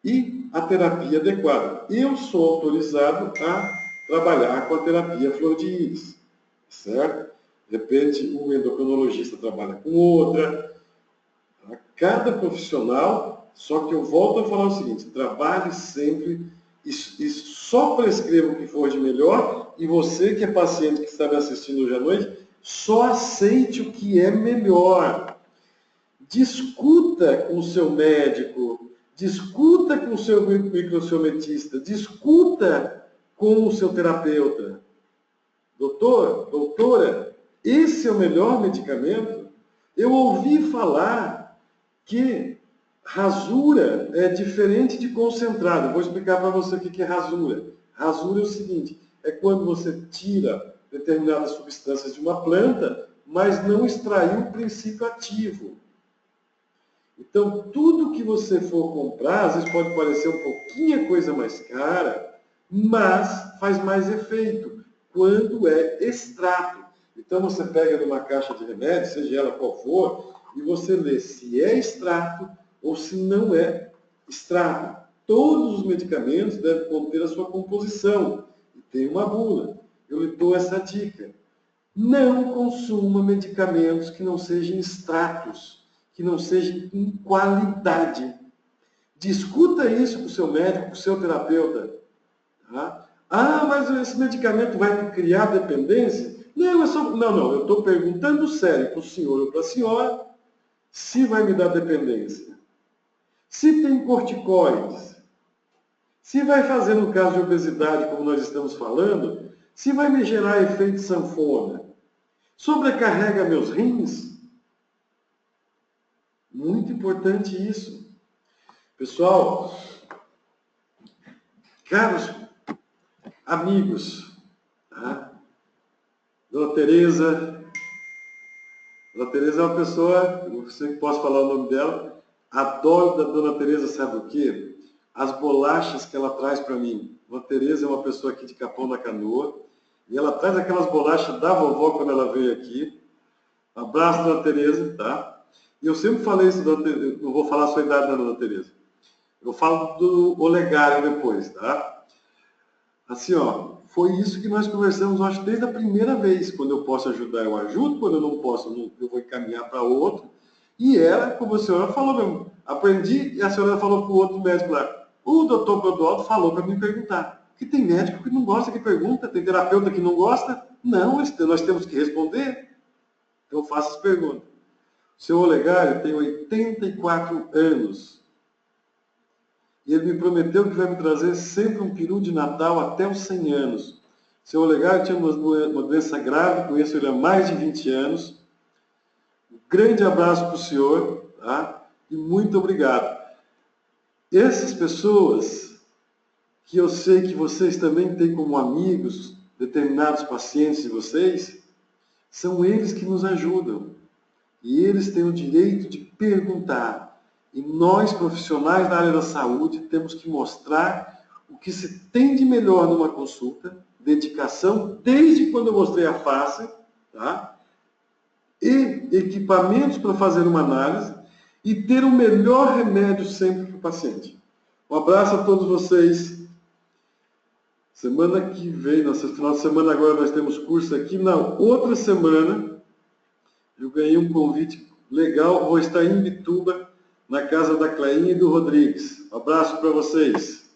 E a terapia adequada. Eu sou autorizado a trabalhar com a terapia flor de íris, certo? De repente, um endocrinologista trabalha com outra. Tá? Cada profissional, só que eu volto a falar o seguinte, trabalhe sempre e só prescreva o que for de melhor, e você que é paciente que está me assistindo hoje à noite, só aceite o que é melhor. Discuta com o seu médico, discuta com o seu microciometista, discuta com o seu terapeuta. Doutor, doutora, esse é o melhor medicamento? Eu ouvi falar que rasura é diferente de concentrado. Eu vou explicar para você o que é rasura. Rasura é o seguinte, é quando você tira determinadas substâncias de uma planta, mas não extraiu o princípio ativo. Então, tudo que você for comprar, às vezes pode parecer um pouquinho coisa mais cara, mas faz mais efeito quando é extrato. Então, você pega numa caixa de remédio, seja ela qual for, e você lê se é extrato ou se não é extrato. Todos os medicamentos devem conter a sua composição. E tem uma bula. Eu lhe dou essa dica. Não consuma medicamentos que não sejam extratos, que não sejam em qualidade. Discuta isso com o seu médico, com o seu terapeuta. Tá? Mas esse medicamento vai criar dependência? Não, eu estou perguntando sério para o senhor ou para a senhora se vai me dar dependência. Se tem corticoides, se vai fazer no caso de obesidade, como nós estamos falando, se vai me gerar efeito sanfona, sobrecarrega meus rins? Muito importante isso. Pessoal, caros amigos, tá? Dona Tereza é uma pessoa, não sei que posso falar o nome dela, adoro da Dona Tereza, sabe o quê? As bolachas que ela traz para mim. Dona Tereza é uma pessoa aqui de Capão da Canoa, e ela traz aquelas bolachas da vovó quando ela veio aqui. Abraço, Dona Tereza, tá? E eu sempre falei isso, não vou falar a sua idade, Dona Tereza. Eu falo do olegário depois, tá? Assim, ó, foi isso que nós conversamos, acho, desde a primeira vez. Quando eu posso ajudar, eu ajudo. Quando eu não posso, eu vou encaminhar para outro. E ela, como a senhora falou mesmo, aprendi e a senhora falou para o outro médico lá. O doutor Clodoaldo falou para me perguntar. Porque tem médico que não gosta que pergunta, tem terapeuta que não gosta. Não, nós temos que responder. Então eu faço as perguntas. O seu Olegário tem 84 anos. E ele me prometeu que vai me trazer sempre um peru de Natal até os 100 anos. Seu Olegário tinha uma doença grave, conheço ele há mais de 20 anos. Um grande abraço para o senhor, tá? E muito obrigado. Essas pessoas que eu sei que vocês também têm como amigos, determinados pacientes de vocês, são eles que nos ajudam. E eles têm o direito de perguntar. E nós, profissionais da área da saúde, temos que mostrar o que se tem de melhor numa consulta, dedicação, desde quando eu mostrei a face, tá? E equipamentos para fazer uma análise e ter o melhor remédio sempre para o paciente. Um abraço a todos vocês. Semana que vem, nosso final de semana agora nós temos curso aqui. Na outra semana, eu ganhei um convite legal, vou estar em Bituba, na casa da Cleinha e do Rodrigues. Um abraço para vocês.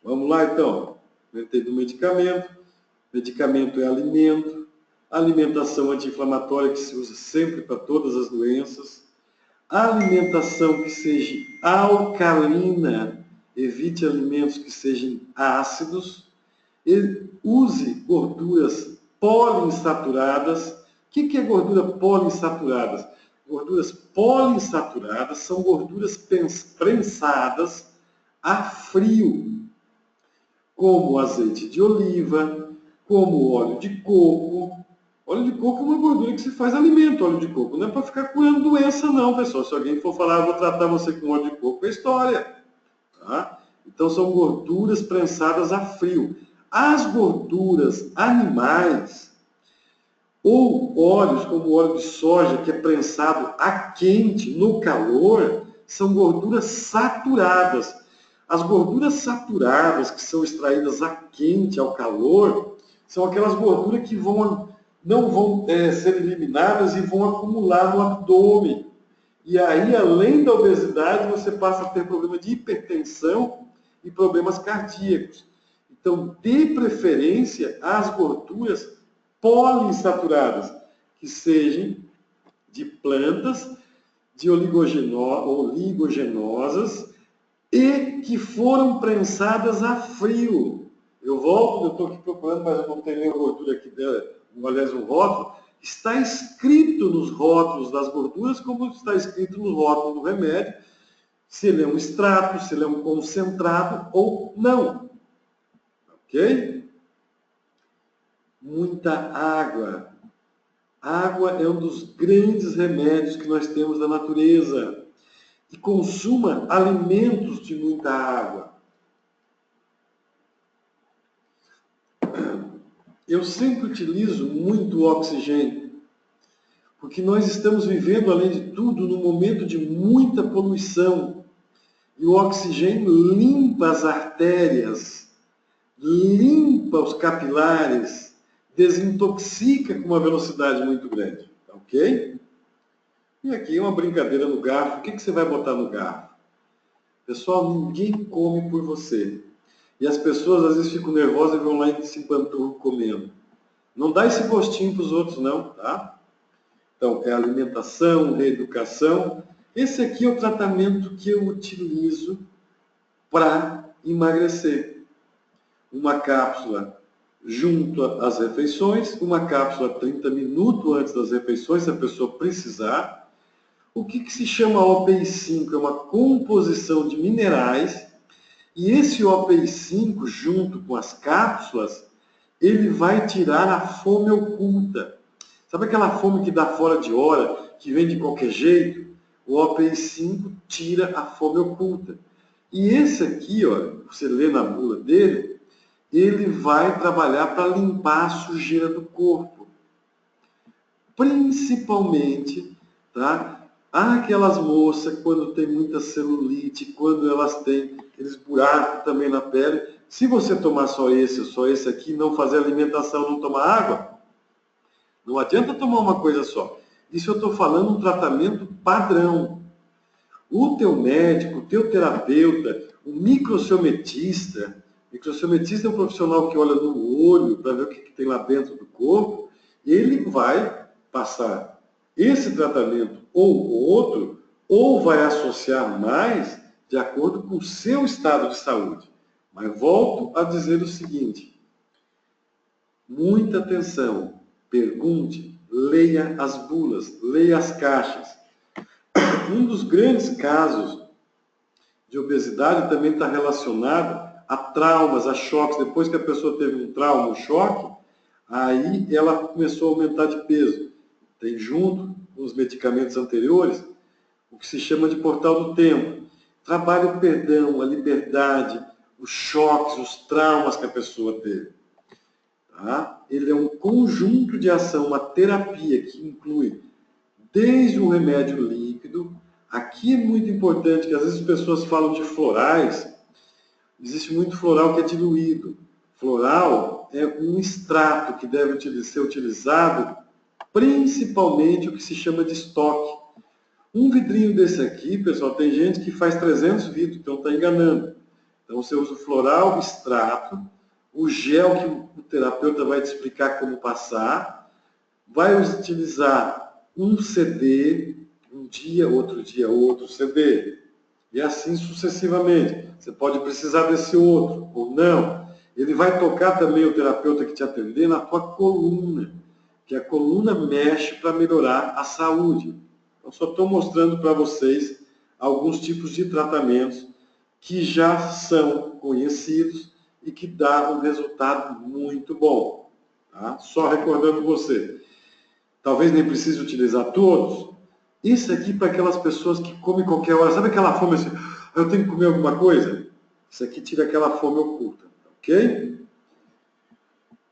Vamos lá, então. Comentei do medicamento. Medicamento é alimento. Alimentação anti-inflamatória que se usa sempre para todas as doenças. Alimentação que seja alcalina. Evite alimentos que sejam ácidos. E use gorduras poliinsaturadas. O que é gordura poliinsaturadas? Gorduras poliinsaturadas são gorduras prensadas a frio, como azeite de oliva, como óleo de coco. Óleo de coco é uma gordura que se faz alimento, óleo de coco. Não é para ficar curando doença não, pessoal. Se alguém for falar, eu vou tratar você com óleo de coco, é história. Tá? Então são gorduras prensadas a frio. As gorduras animais, ou óleos, como o óleo de soja, que é prensado a quente, no calor, são gorduras saturadas. As gorduras saturadas, que são extraídas a quente, ao calor, são aquelas gorduras que não vão ser eliminadas e vão acumular no abdômen. E aí, além da obesidade, você passa a ter problema de hipertensão e problemas cardíacos. Então, dê preferência às gorduras poliinsaturadas, que sejam de plantas, de oligogenosas e que foram prensadas a frio. Eu estou aqui procurando, mas eu não tenho nenhuma gordura aqui dela, aliás, um rótulo. Está escrito nos rótulos das gorduras, como está escrito nos rótulos do remédio, se ele é um extrato, se ele é um concentrado ou não. Ok? Muita água. Água é um dos grandes remédios que nós temos da natureza. E consuma alimentos de muita água. Eu sempre utilizo muito o oxigênio, porque nós estamos vivendo, além de tudo, num momento de muita poluição. E o oxigênio limpa as artérias, limpa os capilares, desintoxica com uma velocidade muito grande, ok? E aqui uma brincadeira no garfo. O que você vai botar no garfo? Pessoal, ninguém come por você. E as pessoas às vezes ficam nervosas e vão lá e se empanturram comendo. Não dá esse gostinho para os outros não, tá? Então, é alimentação, reeducação. Esse aqui é o tratamento que eu utilizo para emagrecer. Uma cápsula junto às refeições, uma cápsula 30 minutos antes das refeições, se a pessoa precisar. O que se chama OPI5? É uma composição de minerais, e esse OPI5, junto com as cápsulas, ele vai tirar a fome oculta. Sabe aquela fome que dá fora de hora, que vem de qualquer jeito? O OPI5 tira a fome oculta. E esse aqui, ó, você lê na bula dele, ele vai trabalhar para limpar a sujeira do corpo. Principalmente, tá? Há aquelas moças, quando tem muita celulite, quando elas têm aqueles buracos também na pele, se você tomar só esse aqui, não fazer alimentação, não tomar água, não adianta tomar uma coisa só. Isso eu estou falando um tratamento padrão. O teu médico, o teu terapeuta, o microciometista é um profissional que olha no olho para ver o que tem lá dentro do corpo, ele vai passar esse tratamento ou outro, ou vai associar mais de acordo com o seu estado de saúde. Mas volto a dizer o seguinte, muita atenção, pergunte, leia as bulas, leia as caixas. Um dos grandes casos de obesidade também está relacionado a traumas, a choques. Depois que a pessoa teve um trauma, um choque, aí ela começou a aumentar de peso. Tem junto com os medicamentos anteriores o que se chama de portal do tempo. Trabalha o perdão, a liberdade, os choques, os traumas que a pessoa teve. Tá? Ele é um conjunto de ação, uma terapia que inclui desde o remédio líquido. Aqui é muito importante que às vezes as pessoas falam de florais. Existe muito floral que é diluído. Floral é um extrato que deve ser utilizado principalmente o que se chama de estoque. Um vidrinho desse aqui, pessoal, tem gente que faz 300 vidros, então está enganando. Então você usa o floral, extrato, o gel que o terapeuta vai te explicar como passar, vai utilizar um CD, um dia, outro CD, e assim sucessivamente. Você pode precisar desse outro, ou não. Ele vai tocar também, o terapeuta que te atender, na tua coluna, que a coluna mexe para melhorar a saúde. Então, só estou mostrando para vocês alguns tipos de tratamentos que já são conhecidos e que dão um resultado muito bom. Tá? Só recordando você, talvez nem precise utilizar todos. Isso aqui para aquelas pessoas que comem qualquer hora. Sabe aquela fome assim, eu tenho que comer alguma coisa? Isso aqui tira aquela fome oculta. Ok?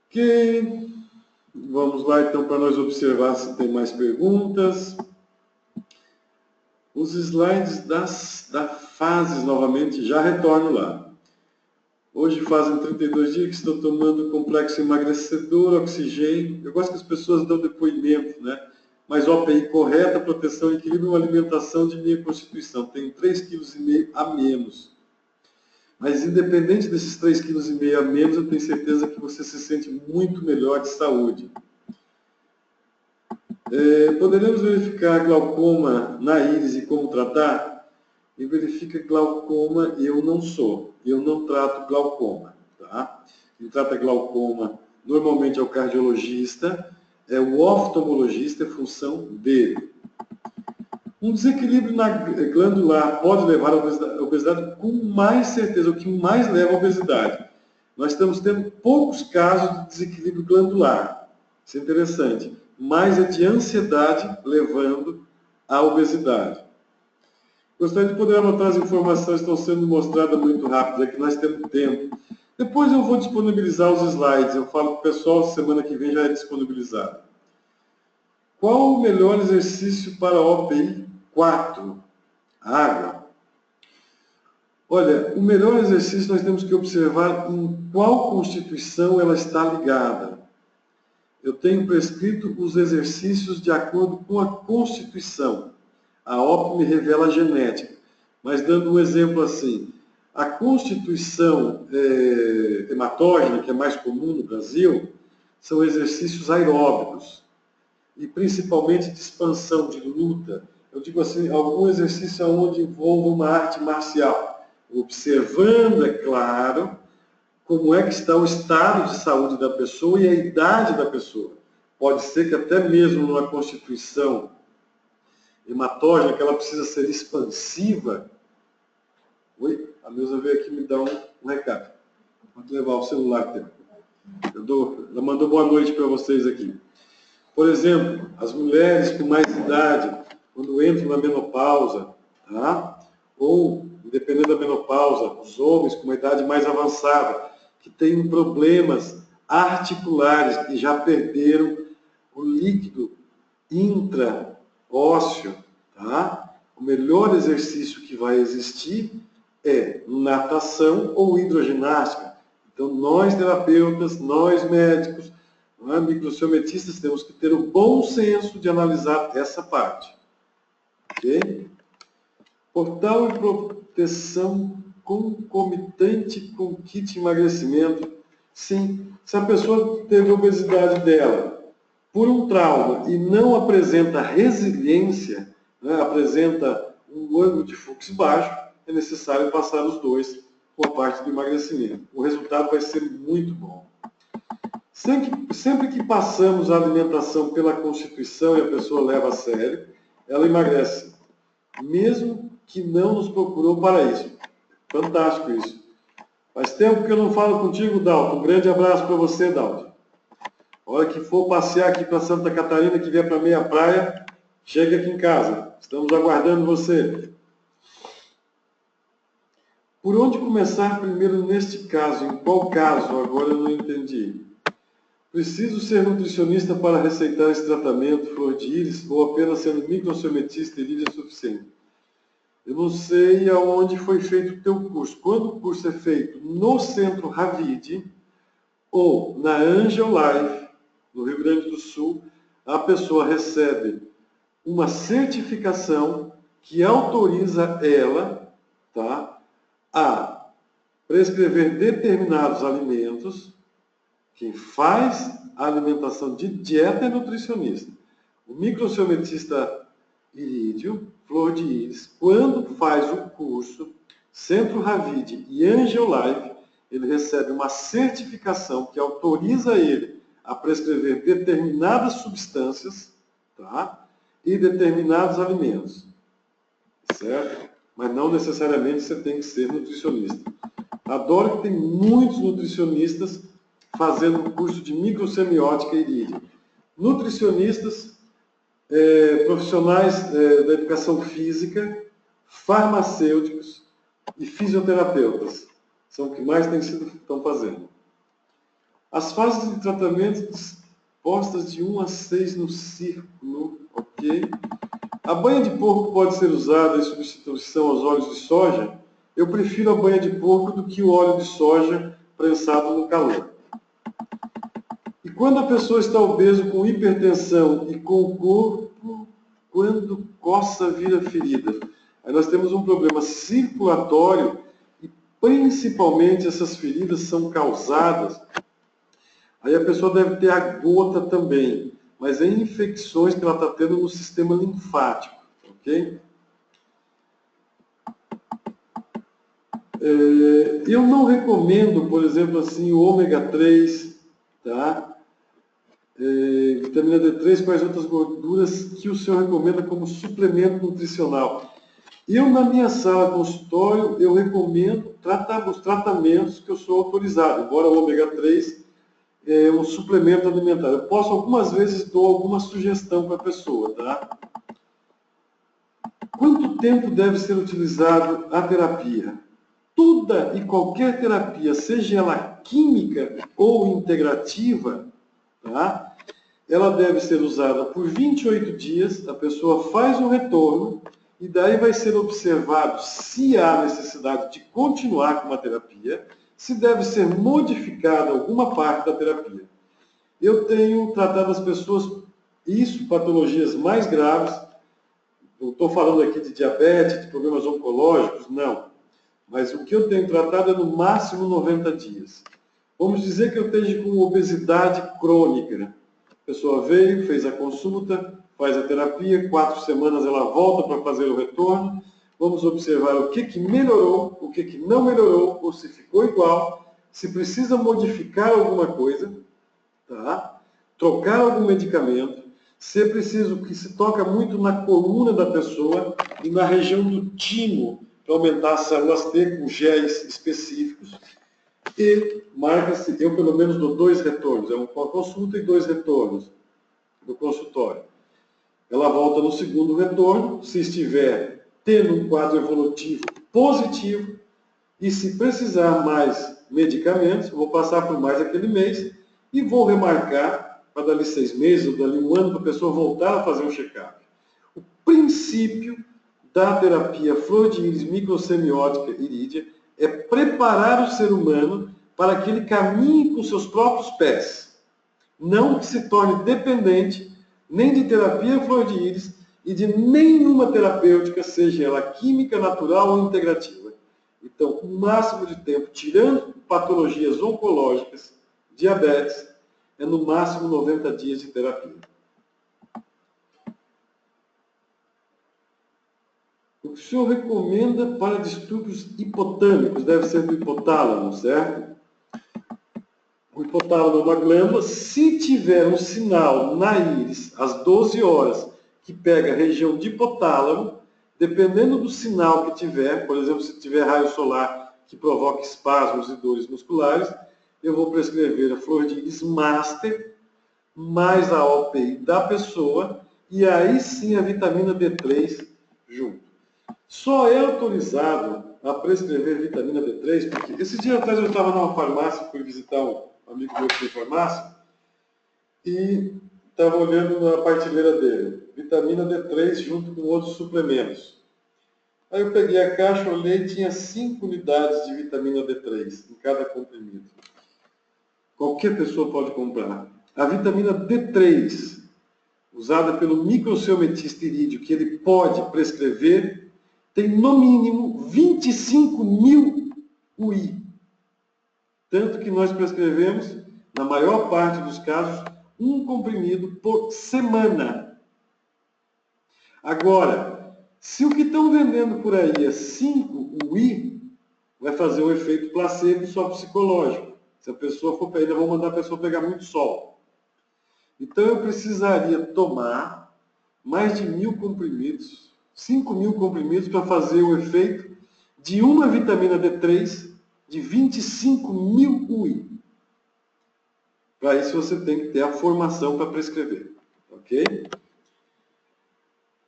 Ok. Vamos lá então para nós observar se tem mais perguntas. Os slides das fases novamente, já retorno lá. Hoje fazem 32 dias que estou tomando complexo emagrecedor, oxigênio. Eu gosto que as pessoas dão depoimento, né? Mas OPI correta, proteção, equilíbrio, uma alimentação de minha constituição. Tenho 3,5 kg a menos. Mas independente desses 3,5 kg a menos, eu tenho certeza que você se sente muito melhor de saúde. Poderemos verificar glaucoma na íris e como tratar? E verifica glaucoma, eu não trato glaucoma. Tá? Quem trata glaucoma normalmente é o cardiologista, é o oftalmologista, é função dele. Um desequilíbrio na glandular pode levar à obesidade com mais certeza, o que mais leva à obesidade. Nós estamos tendo poucos casos de desequilíbrio glandular. Isso é interessante. Mais é de ansiedade levando à obesidade. Gostaria de poder anotar as informações que estão sendo mostradas muito rápido, é que nós temos tempo. Depois eu vou disponibilizar os slides, eu falo para o pessoal, semana que vem já é disponibilizado. Qual o melhor exercício para a OPI 4? Água. Olha, o melhor exercício nós temos que observar em qual constituição ela está ligada. Eu tenho prescrito os exercícios de acordo com a constituição. A OP me revela a genética. Mas dando um exemplo assim, a constituição hematógena, que é mais comum no Brasil, são exercícios aeróbicos. E principalmente de expansão, de luta. Eu digo assim, algum exercício onde envolva uma arte marcial. Observando, é claro, como é que está o estado de saúde da pessoa e a idade da pessoa. Pode ser que até mesmo numa constituição hematógena, que ela precisa ser expansiva. Oi? A Neuza veio aqui me dar um recado. Vou levar o celular que tem. Ela mandou boa noite para vocês aqui. Por exemplo, as mulheres com mais idade, quando entram na menopausa, tá? Ou, dependendo da menopausa, os homens com uma idade mais avançada, que têm problemas articulares, que já perderam o líquido intraósseo, tá? tá? O melhor exercício que vai existir é natação ou hidroginástica. Então, nós terapeutas, nós médicos, microciometistas, temos que ter o bom senso de analisar essa parte. Ok? Portal e proteção concomitante com kit emagrecimento. Sim, se a pessoa teve obesidade dela por um trauma e não apresenta resiliência, apresenta um ângulo de fluxo baixo, é necessário passar os dois com a parte do emagrecimento. O resultado vai ser muito bom. Sempre que passamos a alimentação pela Constituição e a pessoa leva a sério, ela emagrece, mesmo que não nos procurou para isso. Fantástico isso. Faz tempo que eu não falo contigo, Dalton. Um grande abraço para você, Dalton. A hora que for passear aqui para Santa Catarina, que vier para meia praia, chega aqui em casa. Estamos aguardando você. Por onde começar primeiro neste caso? Em qual caso? Agora eu não entendi. Preciso ser nutricionista para receitar esse tratamento, flor de íris, ou apenas sendo microciometista e líder suficiente? Eu não sei aonde foi feito o teu curso. Quando o curso é feito no Centro Ravid ou na Angel Life, no Rio Grande do Sul, a pessoa recebe uma certificação que autoriza ela, tá, a prescrever determinados alimentos. Quem faz a alimentação de dieta é nutricionista. O microciometista irídio, flor de íris, quando faz o curso Centro Ravid e Angel Life, ele recebe uma certificação que autoriza ele a prescrever determinadas substâncias, tá? E determinados alimentos, certo? Mas não necessariamente você tem que ser nutricionista. Adoro que tem muitos nutricionistas fazendo o curso de microsemiótica irídia. Nutricionistas, profissionais da educação física, farmacêuticos e fisioterapeutas. São o que mais estão fazendo. As fases de tratamento postas de 1 a 6 no círculo, ok? A banha de porco pode ser usada em substituição aos óleos de soja? Eu prefiro a banha de porco do que o óleo de soja prensado no calor. E quando a pessoa está obeso com hipertensão e com o corpo, quando coça vira ferida? Aí nós temos um problema circulatório e principalmente essas feridas são causadas. Aí a pessoa deve ter a gota também, mas é infecções que ela está tendo no sistema linfático, ok? Eu não recomendo, por exemplo, assim, o ômega 3, tá? Vitamina D3, quais outras gorduras que o senhor recomenda como suplemento nutricional? Eu, na minha sala consultório, eu recomendo os tratamentos que eu sou autorizado, embora o ômega 3 é um suplemento alimentar. Eu posso, algumas vezes, dou alguma sugestão para a pessoa, tá? Quanto tempo deve ser utilizado a terapia? Toda e qualquer terapia, seja ela química ou integrativa, tá? Ela deve ser usada por 28 dias, a pessoa faz um retorno, e daí vai ser observado se há necessidade de continuar com uma terapia, se deve ser modificada alguma parte da terapia. Eu tenho tratado as pessoas, patologias mais graves, não estou falando aqui de diabetes, de problemas oncológicos, não. Mas o que eu tenho tratado é no máximo 90 dias. Vamos dizer que eu esteja com obesidade crônica. A pessoa veio, fez a consulta, faz a terapia, 4 semanas ela volta para fazer o retorno. Vamos observar o que melhorou, o que não melhorou, ou se ficou igual, se precisa modificar alguma coisa, tá? Trocar algum medicamento, se é preciso que se toca muito na coluna da pessoa e na região do timo, para aumentar as células T com géis específicos. E marca-se, eu pelo menos dou 2 retornos, é uma consulta e 2 retornos do consultório. Ela volta no segundo retorno, se estiver tendo um quadro evolutivo positivo, e se precisar mais medicamentos, vou passar por mais aquele mês e vou remarcar para dali 6 meses ou dali 1 ano para a pessoa voltar a fazer um check-up. O princípio da terapia flor de íris microsemiótica irídea é preparar o ser humano para que ele caminhe com seus próprios pés. Não que se torne dependente nem de terapia flor de íris e de nenhuma terapêutica, seja ela química, natural ou integrativa. Então, o máximo de tempo, tirando patologias oncológicas, diabetes, é no máximo 90 dias de terapia. O que o senhor recomenda para distúrbios hipotâmicos? Deve ser do hipotálamo, certo? O hipotálamo é uma glândula. Se tiver um sinal na íris às 12 horas que pega a região de hipotálamo, dependendo do sinal que tiver, por exemplo, se tiver raio solar que provoca espasmos e dores musculares, eu vou prescrever a flor de íris master mais a OPI da pessoa e aí sim a vitamina D3 junto. Só é autorizado a prescrever vitamina D3 porque esses dias atrás eu estava numa farmácia, fui visitar um amigo meu que tem farmácia e estava olhando na prateleira dele, vitamina D3 junto com outros suplementos. Aí eu peguei a caixa, olhei e tinha 5 unidades de vitamina D3 em cada comprimido. Qualquer pessoa pode comprar. A vitamina D3, usada pelo microciometista irídeo, que ele pode prescrever, tem no mínimo 25.000 UI. Tanto que nós prescrevemos, na maior parte dos casos, um comprimido por semana. Agora, se o que estão vendendo por aí é 5 UI, vai fazer um efeito placebo só psicológico. Se a pessoa for ainda vão mandar a pessoa pegar muito sol. Então eu precisaria tomar mais de 1.000 comprimidos, 5.000 comprimidos para fazer o efeito de uma vitamina D3 de 25.000 UI. Para isso você tem que ter a formação para prescrever, ok?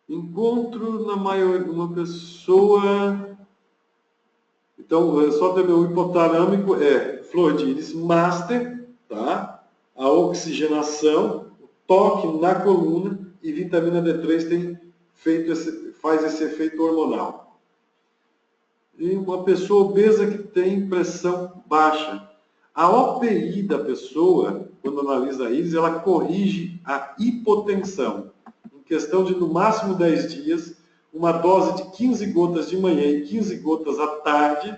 Encontro na maioria de uma pessoa. Então, só ter meu hipotalâmico é flor de íris master, tá? A oxigenação, o toque na coluna e vitamina D3 faz esse efeito hormonal. E uma pessoa obesa que tem pressão baixa. A OPI da pessoa, quando analisa a íris, ela corrige a hipotensão. Em questão de, no máximo, 10 dias, uma dose de 15 gotas de manhã e 15 gotas à tarde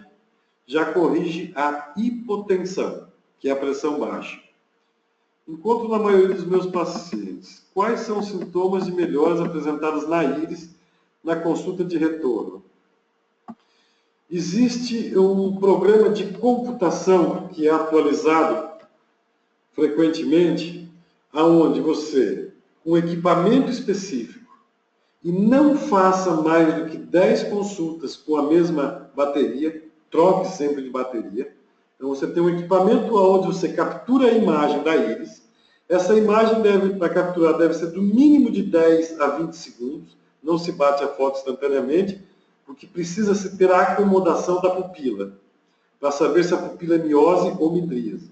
já corrige a hipotensão, que é a pressão baixa. Encontro na maioria dos meus pacientes. Quais são os sintomas de melhoras apresentados na íris na consulta de retorno? Existe um programa de computação que é atualizado frequentemente, aonde você, com equipamento específico, e não faça mais do que 10 consultas com a mesma bateria, troque sempre de bateria. Então você tem um equipamento onde você captura a imagem da íris. Essa imagem para capturar deve ser do mínimo de 10 a 20 segundos. Não se bate a foto instantaneamente, porque precisa se ter a acomodação da pupila, para saber se a pupila é miose ou midríase.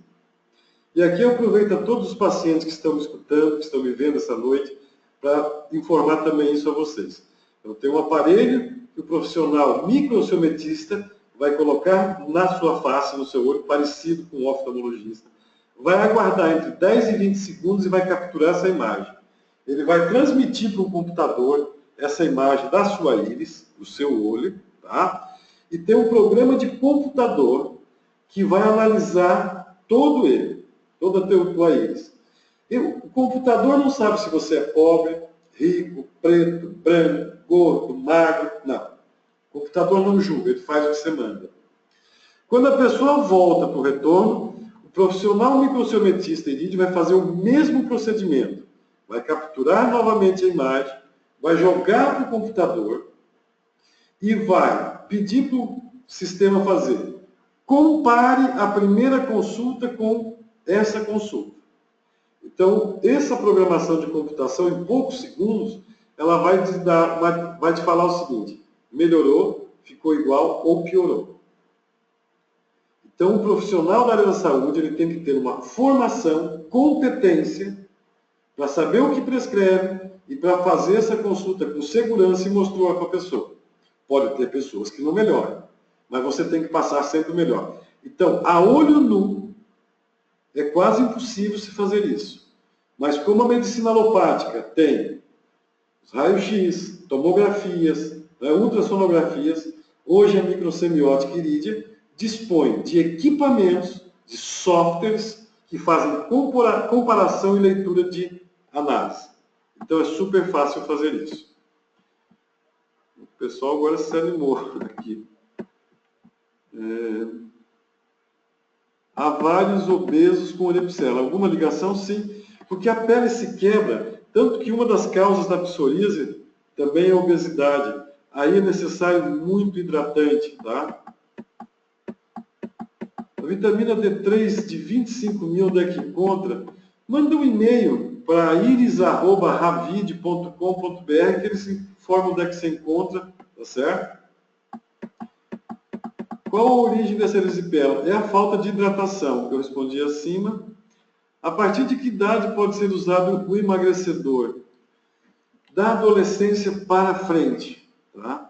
E aqui eu aproveito a todos os pacientes que estão me escutando, que estão me vendo essa noite, para informar também isso a vocês. Eu tenho um aparelho que o profissional microciometista vai colocar na sua face, no seu olho, parecido com o oftalmologista. Vai aguardar entre 10 e 20 segundos e vai capturar essa imagem. Ele vai transmitir para o computador essa imagem da sua íris, do seu olho, tá? E tem um programa de computador que vai analisar todo ele, toda a tua íris. O computador não sabe se você é pobre, rico, preto, branco, gordo, magro, não. O computador não julga, ele faz o que você manda. Quando a pessoa volta para o retorno, o profissional microciometista irídeo vai fazer o mesmo procedimento. Vai capturar novamente a imagem, vai jogar para o computador e vai pedir para o sistema fazer. Compare a primeira consulta com essa consulta. Então, essa programação de computação, em poucos segundos, ela vai te falar o seguinte: melhorou, ficou igual ou piorou. Então, o profissional da área da saúde ele tem que ter uma formação, competência para saber o que prescreve e para fazer essa consulta com segurança e mostrar para a pessoa. Pode ter pessoas que não melhoram, mas você tem que passar sempre o melhor. Então, a olho nu, é quase impossível se fazer isso. Mas como a medicina alopática tem os raios-x, tomografias, ultrassonografias, hoje a microsemiótica irídia dispõe de equipamentos, de softwares que fazem comparação e leitura de análise. Então é super fácil fazer isso. O pessoal agora se animou aqui. Há vários obesos com orepsela. Alguma ligação? Sim, porque a pele se quebra, tanto que uma das causas da psoríase também é a obesidade. Aí é necessário muito hidratante, tá? A vitamina D3 de 25 mil, onde é que encontra? Manda um e-mail para iris@ravide.com.br que eles informam onde é que você encontra, tá certo? Qual a origem dessa erisipela? É a falta de hidratação, que eu respondi acima. A partir de que idade pode ser usado o emagrecedor? Da adolescência para frente, tá?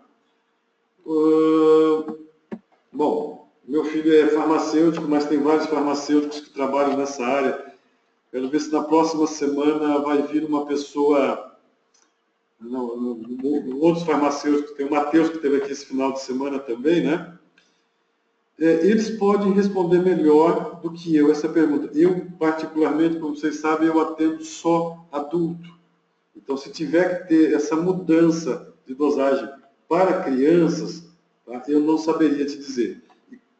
Bom, meu filho é farmacêutico, mas tem vários farmacêuticos que trabalham nessa área. Quero ver se na próxima semana vai vir uma pessoa, outros farmacêuticos, tem o Matheus que esteve aqui esse final de semana também, né? Eles podem responder melhor do que eu essa pergunta. Eu, particularmente, como vocês sabem, eu atendo só adulto. Então, se tiver que ter essa mudança de dosagem para crianças, tá, eu não saberia te dizer.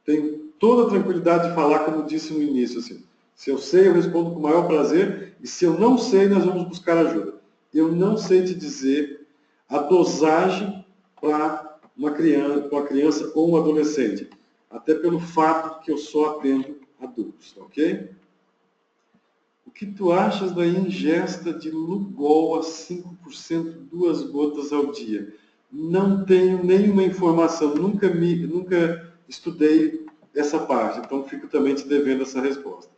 Tenho toda a tranquilidade de falar, como disse no início. Assim, se eu sei, eu respondo com o maior prazer, e se eu não sei, nós vamos buscar ajuda. Eu não sei te dizer a dosagem para uma criança ou um adolescente. Até pelo fato que eu só atendo adultos, ok? O que tu achas da ingesta de Lugol a 5%, 2 gotas ao dia? Não tenho nenhuma informação, nunca estudei essa parte, então fico também te devendo essa resposta.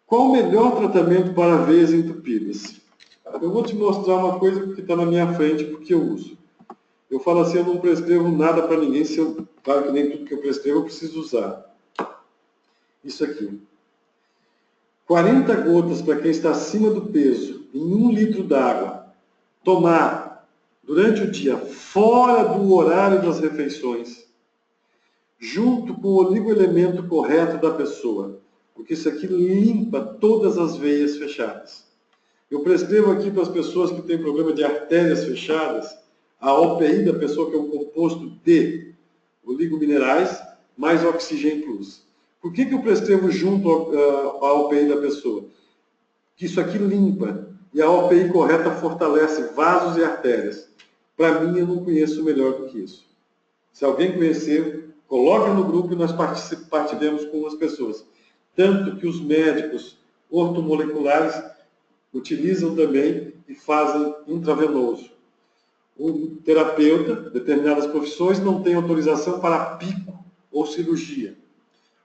Qual o melhor tratamento para veias entupidas? Eu vou te mostrar uma coisa que está na minha frente, porque eu uso. Eu falo assim, eu não prescrevo nada para ninguém, claro que nem tudo que eu prescrevo eu preciso usar. Isso aqui. 40 gotas para quem está acima do peso, em 1 litro d'água. Tomar durante o dia, fora do horário das refeições, junto com o oligoelemento correto da pessoa. Porque isso aqui limpa todas as veias fechadas. Eu prescrevo aqui para as pessoas que têm problema de artérias fechadas, a OPI da pessoa, que é um composto de oligominerais mais Oxygen Plus. Por que eu prescrevo junto à OPI da pessoa? Que isso aqui limpa e a OPI correta fortalece vasos e artérias. Para mim, eu não conheço melhor do que isso. Se alguém conhecer, coloque no grupo e nós partilhamos com as pessoas. Tanto que os médicos ortomoleculares utilizam também e fazem intravenoso. O terapeuta, determinadas profissões, não tem autorização para pico ou cirurgia.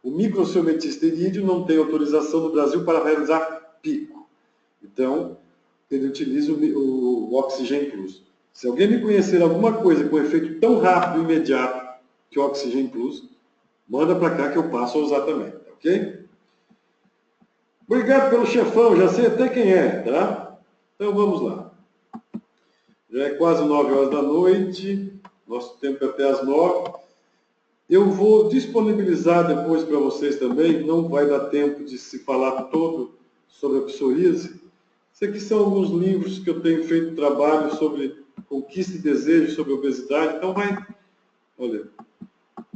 O microciometista irídio não tem autorização no Brasil para realizar pico. Então, ele utiliza o Oxygen Plus. Se alguém me conhecer alguma coisa com efeito tão rápido e imediato que o Oxygen Plus, manda para cá que eu passo a usar também, ok? Obrigado pelo chefão, já sei até quem é, tá? Então vamos lá. Já é quase 9 horas da noite, nosso tempo é até às 9. Eu vou disponibilizar depois para vocês também, não vai dar tempo de se falar todo sobre a psoríase. Esses aqui são alguns livros que eu tenho feito trabalho sobre conquista e desejo, sobre obesidade. Então olha,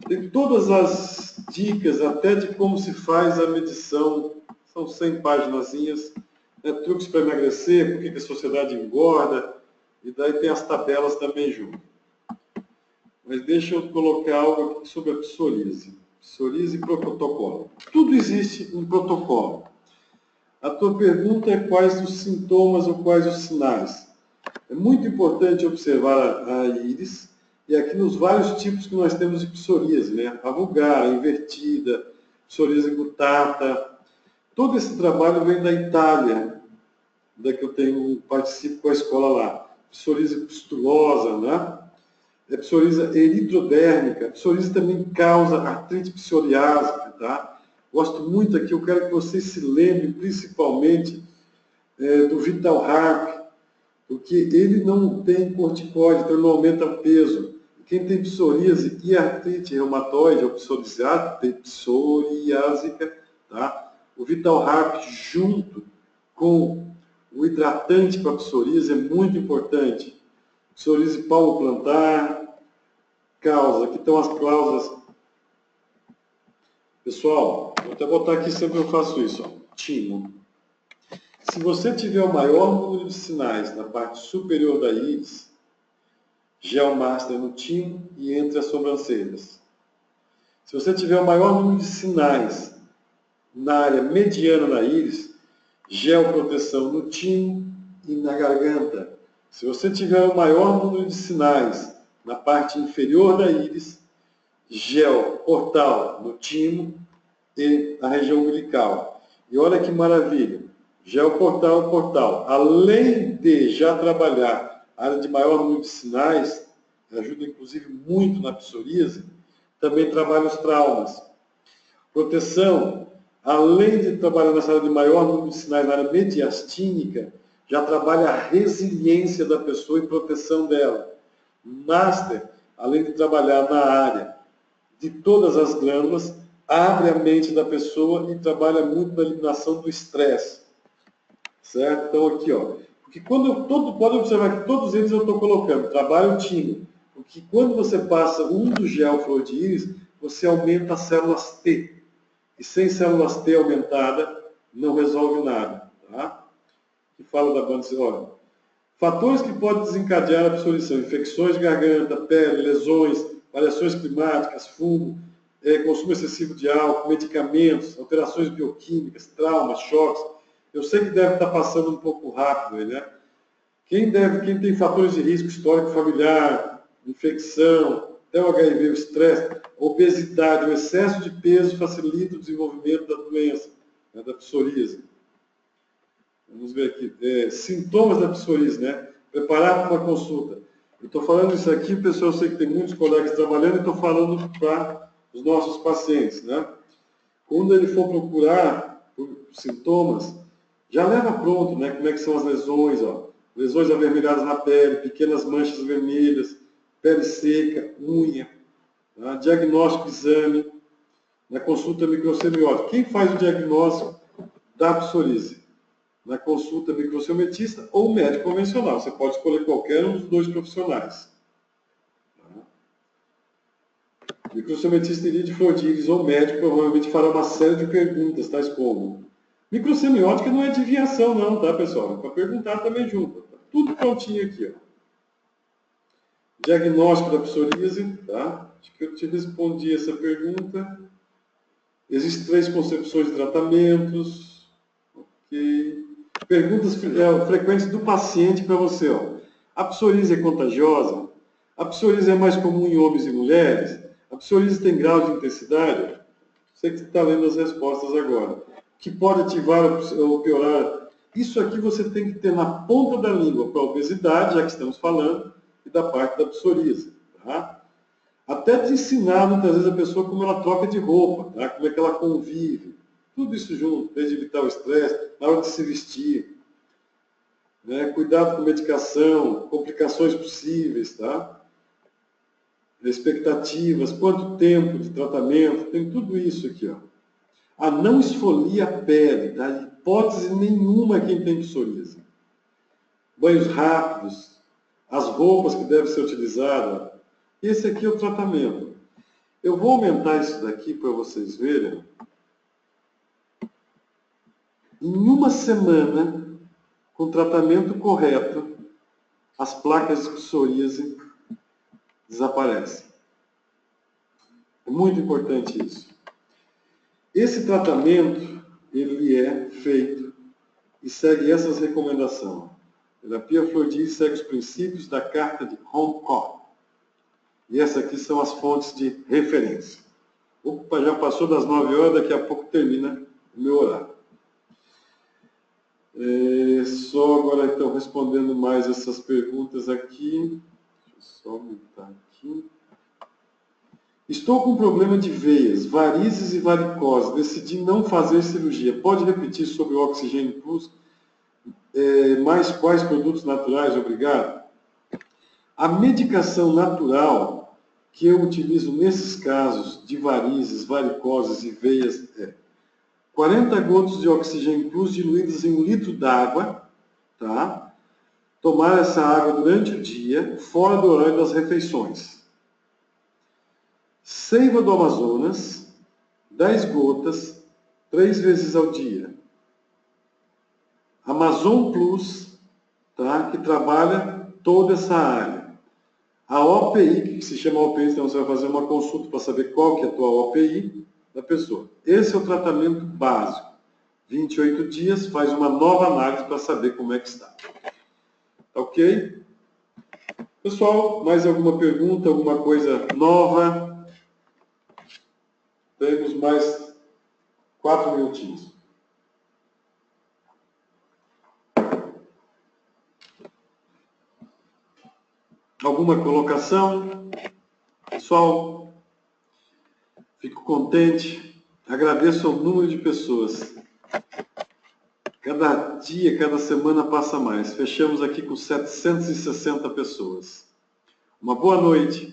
tem todas as dicas, até de como se faz a medição, são 100 paginazinhas, truques para emagrecer, por que a sociedade engorda, e daí tem as tabelas também junto. Mas deixa eu colocar algo aqui sobre a psoríase. Psoríase e protocolo. Tudo existe um protocolo. A tua pergunta é quais os sintomas ou quais os sinais. É muito importante observar a íris, e aqui nos vários tipos que nós temos de psoríase, né? A vulgar, a invertida, psoríase gutata. Todo esse trabalho vem da Itália. onde é que eu participo com a escola lá. Psoríase pustulosa, né? Psoríase eritrodérmica. Psoríase também causa artrite psoriásica, tá? Gosto muito aqui, eu quero que vocês se lembrem principalmente do Vital Harp, porque ele não tem corticoide, então ele não aumenta o peso. Quem tem psoríase e artrite reumatoide ou psoriásica, tem psoriásica, tá? O Vital Harp junto com o hidratante para psoríase é muito importante. Psoríase palmoplantar, causa, aqui estão as causas. Pessoal, vou até botar aqui, sempre eu faço isso, ó. Timo. Se você tiver o maior número de sinais na parte superior da íris, gel master no timo e entre as sobrancelhas. Se você tiver o maior número de sinais na área mediana da íris, gel proteção no timo e na garganta. Se você tiver o maior número de sinais na parte inferior da íris, gel portal no timo e na região umbilical. E olha que maravilha, gel portal. Além de já trabalhar a área de maior número de sinais, ajuda inclusive muito na psoríase, também trabalha os traumas. Proteção, além de trabalhar nessa área de maior número de sinais na área mediastínica, já trabalha a resiliência da pessoa e proteção dela. Master, além de trabalhar na área de todas as glândulas, abre a mente da pessoa e trabalha muito na eliminação do estresse. Certo? Então aqui, ó. Porque pode observar que todos eles eu estou colocando, trabalho timo. Porque quando você passa um do gel flor de íris, você aumenta as células T. E sem células T aumentada, não resolve nada. Tá? Que fala da banda, olha. Fatores que podem desencadear a psoríase: infecções de garganta, pele, lesões, variações climáticas, fungo, consumo excessivo de álcool, medicamentos, alterações bioquímicas, traumas, choques. Eu sei que deve estar passando um pouco rápido, né? Quem tem fatores de risco, histórico familiar, infecção, até o HIV, o estresse, obesidade, o excesso de peso facilita o desenvolvimento da doença, né, da psoríase. Vamos ver aqui. Sintomas da psoríase, né? Preparar para uma consulta. Eu estou falando isso aqui, pessoal, eu sei que tem muitos colegas trabalhando e estou falando para os nossos pacientes, né? Quando ele for procurar por sintomas, já leva pronto, né? Como é que são as lesões, ó. Lesões avermelhadas na pele, pequenas manchas vermelhas, pele seca, unha, tá? Diagnóstico, exame, na consulta microsemiótica. Quem faz o diagnóstico da psoríase? Na consulta microsemiotista ou médico convencional. Você pode escolher qualquer um dos dois profissionais. O microsemiotista iria de flor de íris ou médico provavelmente fará uma série de perguntas, tais como: microsemiótica não é adivinhação não, tá, pessoal? É para perguntar também junto. Tá tudo prontinho aqui, ó. Diagnóstico da psoríase, tá? Acho que eu te respondi essa pergunta. Existem 3 concepções de tratamentos. Ok. Perguntas frequentes do paciente para você, ó. A psoríase é contagiosa? A psoríase é mais comum em homens e mulheres? A psoríase tem grau de intensidade? Sei que você está lendo as respostas agora. Que pode ativar ou piorar? Isso aqui você tem que ter na ponta da língua para a obesidade, já que estamos falando, e da parte da psoríase. Tá? Até de ensinar, muitas vezes, a pessoa como ela troca de roupa, tá? Como é que ela convive. Tudo isso junto, desde evitar o estresse, na hora de se vestir. Né? Cuidado com medicação, complicações possíveis, tá? Expectativas, quanto tempo de tratamento, tem tudo isso aqui, ó. Não esfolia a pele, tá? Hipótese nenhuma quem tem psoríase. Banhos rápidos, as roupas que devem ser utilizadas. Esse aqui é o tratamento. Eu vou aumentar isso daqui para vocês verem. Em uma semana, com tratamento correto, as placas de psoríase desaparecem. É muito importante isso. Esse tratamento, ele é feito e segue essas recomendações. A terapia flor de íris segue os princípios da carta de Hong Kong. E essas aqui são as fontes de referência. Opa, já passou das 9 horas, daqui a pouco termina o meu horário. Só agora, então, respondendo mais essas perguntas aqui. Deixa eu só aumentar aqui. Estou com problema de veias, varizes e varicose. Decidi não fazer cirurgia. Pode repetir sobre o Oxigênio Plus? Mais quais produtos naturais? Obrigado. A medicação natural que eu utilizo nesses casos de varizes, varicoses e veias é 40 gotas de Oxigênio Plus diluídas em 1 litro d'água, tá? Tomar essa água durante o dia, fora do horário das refeições. Seiva do Amazonas, 10 gotas, 3 vezes ao dia. Amazon Plus, tá? Que trabalha toda essa área. A OPI, que se chama OPI, então você vai fazer uma consulta para saber qual que é a tua OPI da pessoa. Esse é o tratamento básico. 28 dias, faz uma nova análise para saber como é que está. Tá ok? Pessoal, mais alguma pergunta, alguma coisa nova? Temos mais 4 minutinhos. Alguma colocação? Pessoal, fico contente, agradeço ao número de pessoas. Cada dia, cada semana passa mais. Fechamos aqui com 760 pessoas. Uma boa noite.